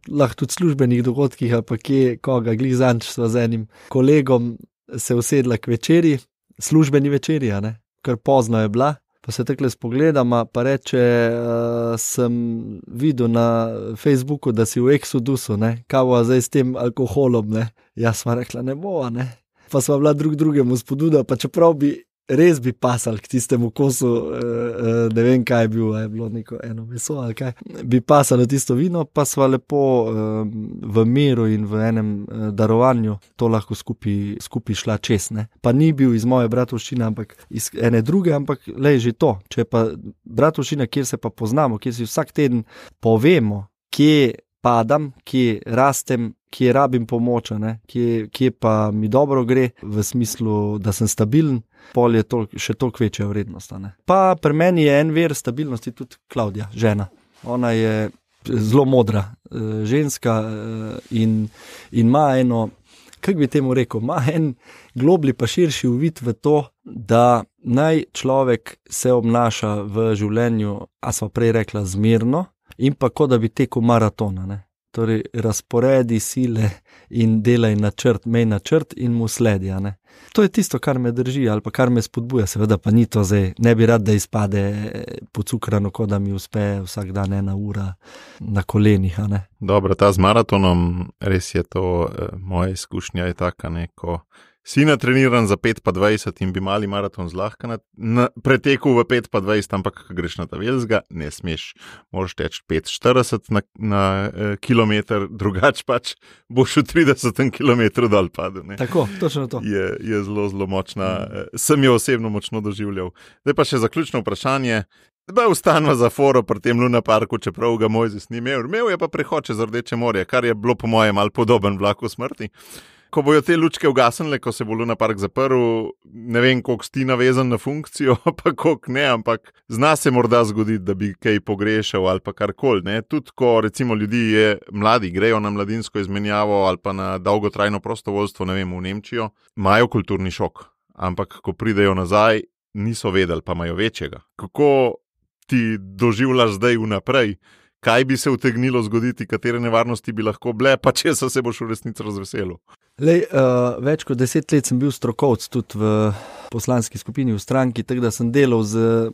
lahko tudi službenih dogodkih, ali pa kje koga, glih zanč sva z enim kolegom se usedla k večeri, službeni večeri, ne? Ker pozno je bila. Pa se takle spogledama, pa reče, sem videl na Facebooku, da si v Exodusu, ne, kava zdaj s tem alkoholom, ne. Jaz sva rekla, ne bova, ne. Pa sva bila drugemu spodbuda, pa čeprav res bi pasal k tistemu kosu, ne vem kaj je bilo, je bilo neko eno meso ali kaj, bi pasalo tisto vino, pa sva lepo v miru in v enem darovanju to lahko skupaj šla čez, ne. Pa ni bil iz moje bratovščine, ampak iz ene druge, ampak lej že to, če je pa bratovščina, kjer se pa poznamo, kjer si vsak teden povemo, kje padam, kje rastem, kje rabim pomoč, ne, kje pa mi dobro gre, v smislu, da sem stabilen, pol je še toliko večja vrednost. Ne. Pa pri meni je en vir stabilnosti tudi Klavdija, žena. Ona je zelo modra ženska in ima eno, kako bi temu rekel, ima en globli pa širši uvid v to, da naj človek se obnaša v življenju, a sva prej rekla, zmerno, in pa kot da bi tekel maratona, ne. Torej, razporedi sile in delaj načrt, mej načrt in mu sledi, ne. To je tisto, kar me drži ali pa kar me spodbuja, seveda pa ni to zdaj, ne bi rad, da izpade pocukrano, kot da mi uspe vsak dan 1 ura na kolenih, ne. Dobro, ta z maratonom, res je to, moja izkušnja je taka, ne, ko si natreniran za 5:20 in bi mali maraton zlahka pretekel v 5:20, ampak ko greš na ta Velzga, ne smeš, moraš teči 5:40 na kilometer, drugače pač boš v 30 kilometru dol padel. Ne. Tako, točno to. Je zelo, zelo močna, sem jo osebno močno doživljal. Zdaj pa še zaključno vprašanje. Da ustanva za foro pri tem Luna Parku, čeprav ga Mojzes ni imel. Imel je pa prehod čez Rdeče morje, kar je bilo po mojem malo podoben vlaku smrti. Ko bojo te lučke ugasnile, ko se bo Luna Park zaprl, ne vem, koliko si navezan na funkcijo, pa koliko ne, ampak zna se morda zgoditi, da bi kaj pogrešal ali pa karkoli, ne. Tudi ko recimo mladi grejo na mladinsko izmenjavo ali pa na dolgotrajno prostovoljstvo, ne vem, v Nemčijo, imajo kulturni šok, ampak ko pridejo nazaj, niso vedeli, pa imajo večjega. Kako ti doživljaš zdaj vnaprej? Kaj bi se utegnilo zgoditi, katere nevarnosti bi lahko bile, pa česa se boš v resnici razveselil? Lej, več kot 10 let sem bil strokovc tudi v poslanski skupini v stranki, tako da sem delal z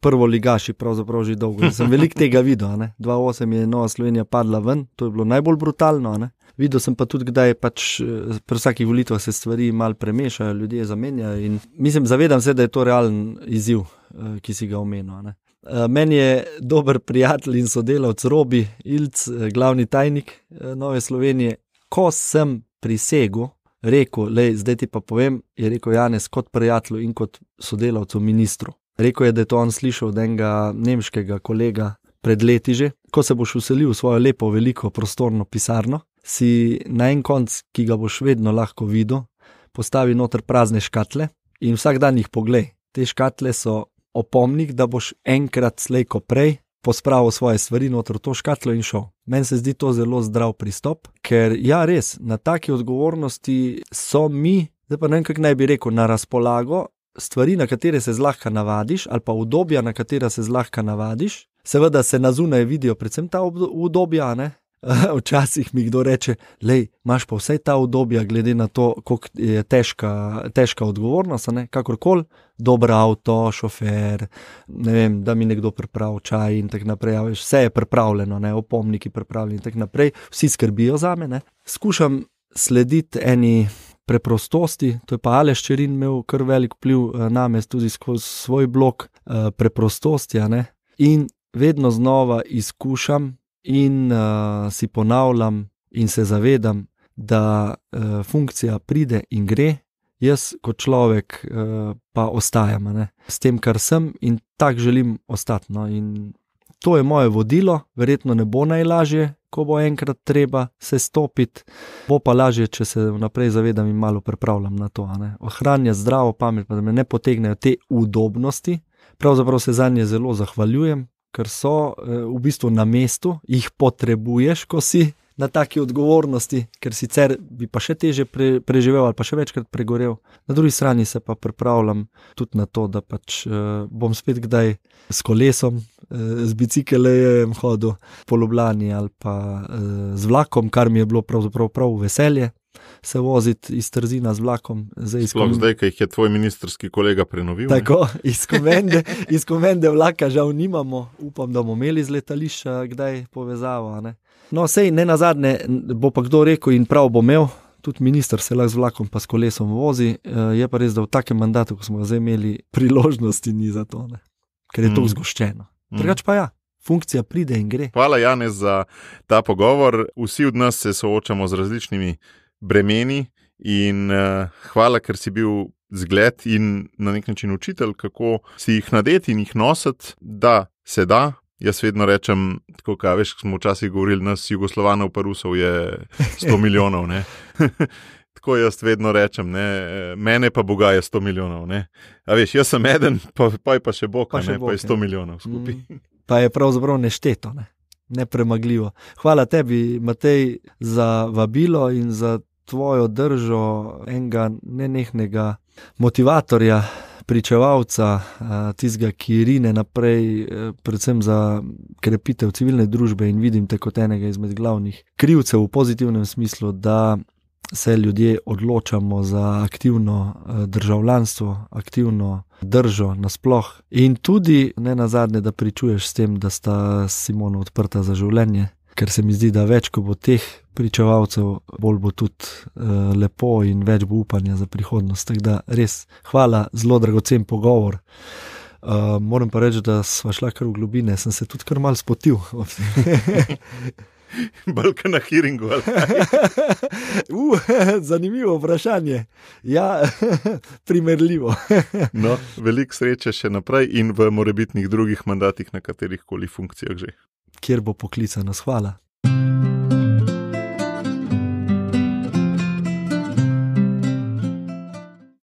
prvoligaši pravzaprav že dolgo. Sem veliko tega videl, ne. 2008 je Nova Slovenija padla ven, to je bilo najbolj brutalno, ne. Videl sem pa tudi, kdaj pač pri vsakih volitvah se stvari malo premešajo, ljudje zamenjajo in mislim, zavedam se, da je to realen izziv, ki si ga omenil, ne. Meni je dober prijatelj in sodelavc Robi Ilc, glavni tajnik Nove Slovenije, ko sem prisegel, rekel, lej, zdaj ti pa povem, je rekel Janez, kot prijatelju in kot sodelavcu ministru. Rekel je, da je to on slišal od enega nemškega kolega pred leti že, ko se boš vselil v svojo lepo, veliko prostorno pisarno, si na en konc, ki ga boš vedno lahko videl, postavi noter prazne škatle in vsak dan jih poglej. Te škatle so opomnik, da boš enkrat slej ko prej pospravil svoje stvari noter v to škatlo in šel. Meni se zdi to zelo zdrav pristop, ker ja res, na taki odgovornosti so mi, zdaj pa ne vem, kako naj bi rekel, na razpolago stvari, na katere se zlahka navadiš, ali pa udobja, na katera se zlahka navadiš. Seveda se na zunaj vidijo predvsem ta udobja, ne? Včasih mi kdo reče, lej, imaš pa vsaj ta udobja, glede na to, koliko je težka odgovornost, ne, kakorkoli, dober avto, šofer, ne vem, da mi nekdo pripravi čaj in tak naprej, vse je pripravljeno, ne, opomniki pripravljeni in tak naprej, vsi skrbijo zame, ne. Skušam slediti eni preprostosti, to je pa Aleš Čerin imel kar velik vpliv name tudi skozi svoj blog preprostosti, ne, in vedno znova izkušam in si ponavljam in se zavedam, da funkcija pride in gre, jaz kot človek pa ostajam, ne, s tem, kar sem in tak želim ostati. No, in to je moje vodilo, verjetno ne bo najlažje, ko bo enkrat treba se stopiti, bo pa lažje, če se vnaprej zavedam in malo pripravljam na to. Ohranjati zdravo pamet, pa da me ne potegnejo te udobnosti, pravzaprav se zanje zelo zahvaljujem, ker so v bistvu na mestu, jih potrebuješ, ko si na taki odgovornosti, ker sicer bi pa še teže preživel ali pa še večkrat pregorel. Na drugi strani se pa pripravljam tudi na to, da pač bom spet kdaj s kolesom, z biciklejem hodil po Ljubljani ali pa z vlakom, kar mi je bilo pravzaprav prav veselje se voziti iz Trzina z vlakom. Sploh zdaj, ko jih je tvoj ministrski kolega prenovil. Tako, iz Komende vlaka žal nimamo, upam, da bomo imeli z letališča kdaj povezavo. Ne? No, sej ne nazadnje, bo pa kdo rekel in prav bo imel, tudi minister se lahko z vlakom pa s kolesom vozi, je pa res, da v takem mandatu, ko smo ga zdaj imeli, priložnosti ni za to, ne? Ker je to zgoščeno. Drugač pa ja, funkcija pride in gre. Hvala, Janez, za ta pogovor. Vsi od nas se soočamo z različnimi bremeni in hvala, ker si bil zgled in na nek način učitelj, kako si jih nadeti in jih nositi, da se da. Jaz vedno rečem, tako kaj veš, smo včasih govorili, nas Jugoslovanov pa Rusov je 100 milijonov, ne. Tako jaz vedno rečem, ne, mene pa Boga je 100 milijonov, ne. A veš, jaz sem eden, pa je pa še Bog, pa je 100 milijonov skupaj. Pa je pravzaprav nešteto, ne. Nepremagljivo. Hvala tebi, Matej, za vabilo in za tvojo držo enega nenehnega motivatorja, pričevalca, tistega, ki rine naprej, predvsem za krepitev civilne družbe in vidim te kot enega izmed glavnih krivcev v pozitivnem smislu, da se ljudje odločamo za aktivno državljanstvo, aktivno držo nasploh in tudi ne nazadnje, da pričuješ s tem, da sta s Simono odprta za življenje, ker se mi zdi, da več, ko bo teh pričevalcev, bolj bo tudi lepo in več bo upanja za prihodnost. Tako da res hvala, zelo dragocen pogovor. Moram pa reči, da sva šla kar v globine, sem se tudi kar malo spotil. Balka na hearingu, ali? Zanimivo vprašanje. Ja, primerljivo. No, veliko sreče še naprej in v morebitnih drugih mandatih na katerih koli funkcijah že. Kjer bo poklicanost. Hvala.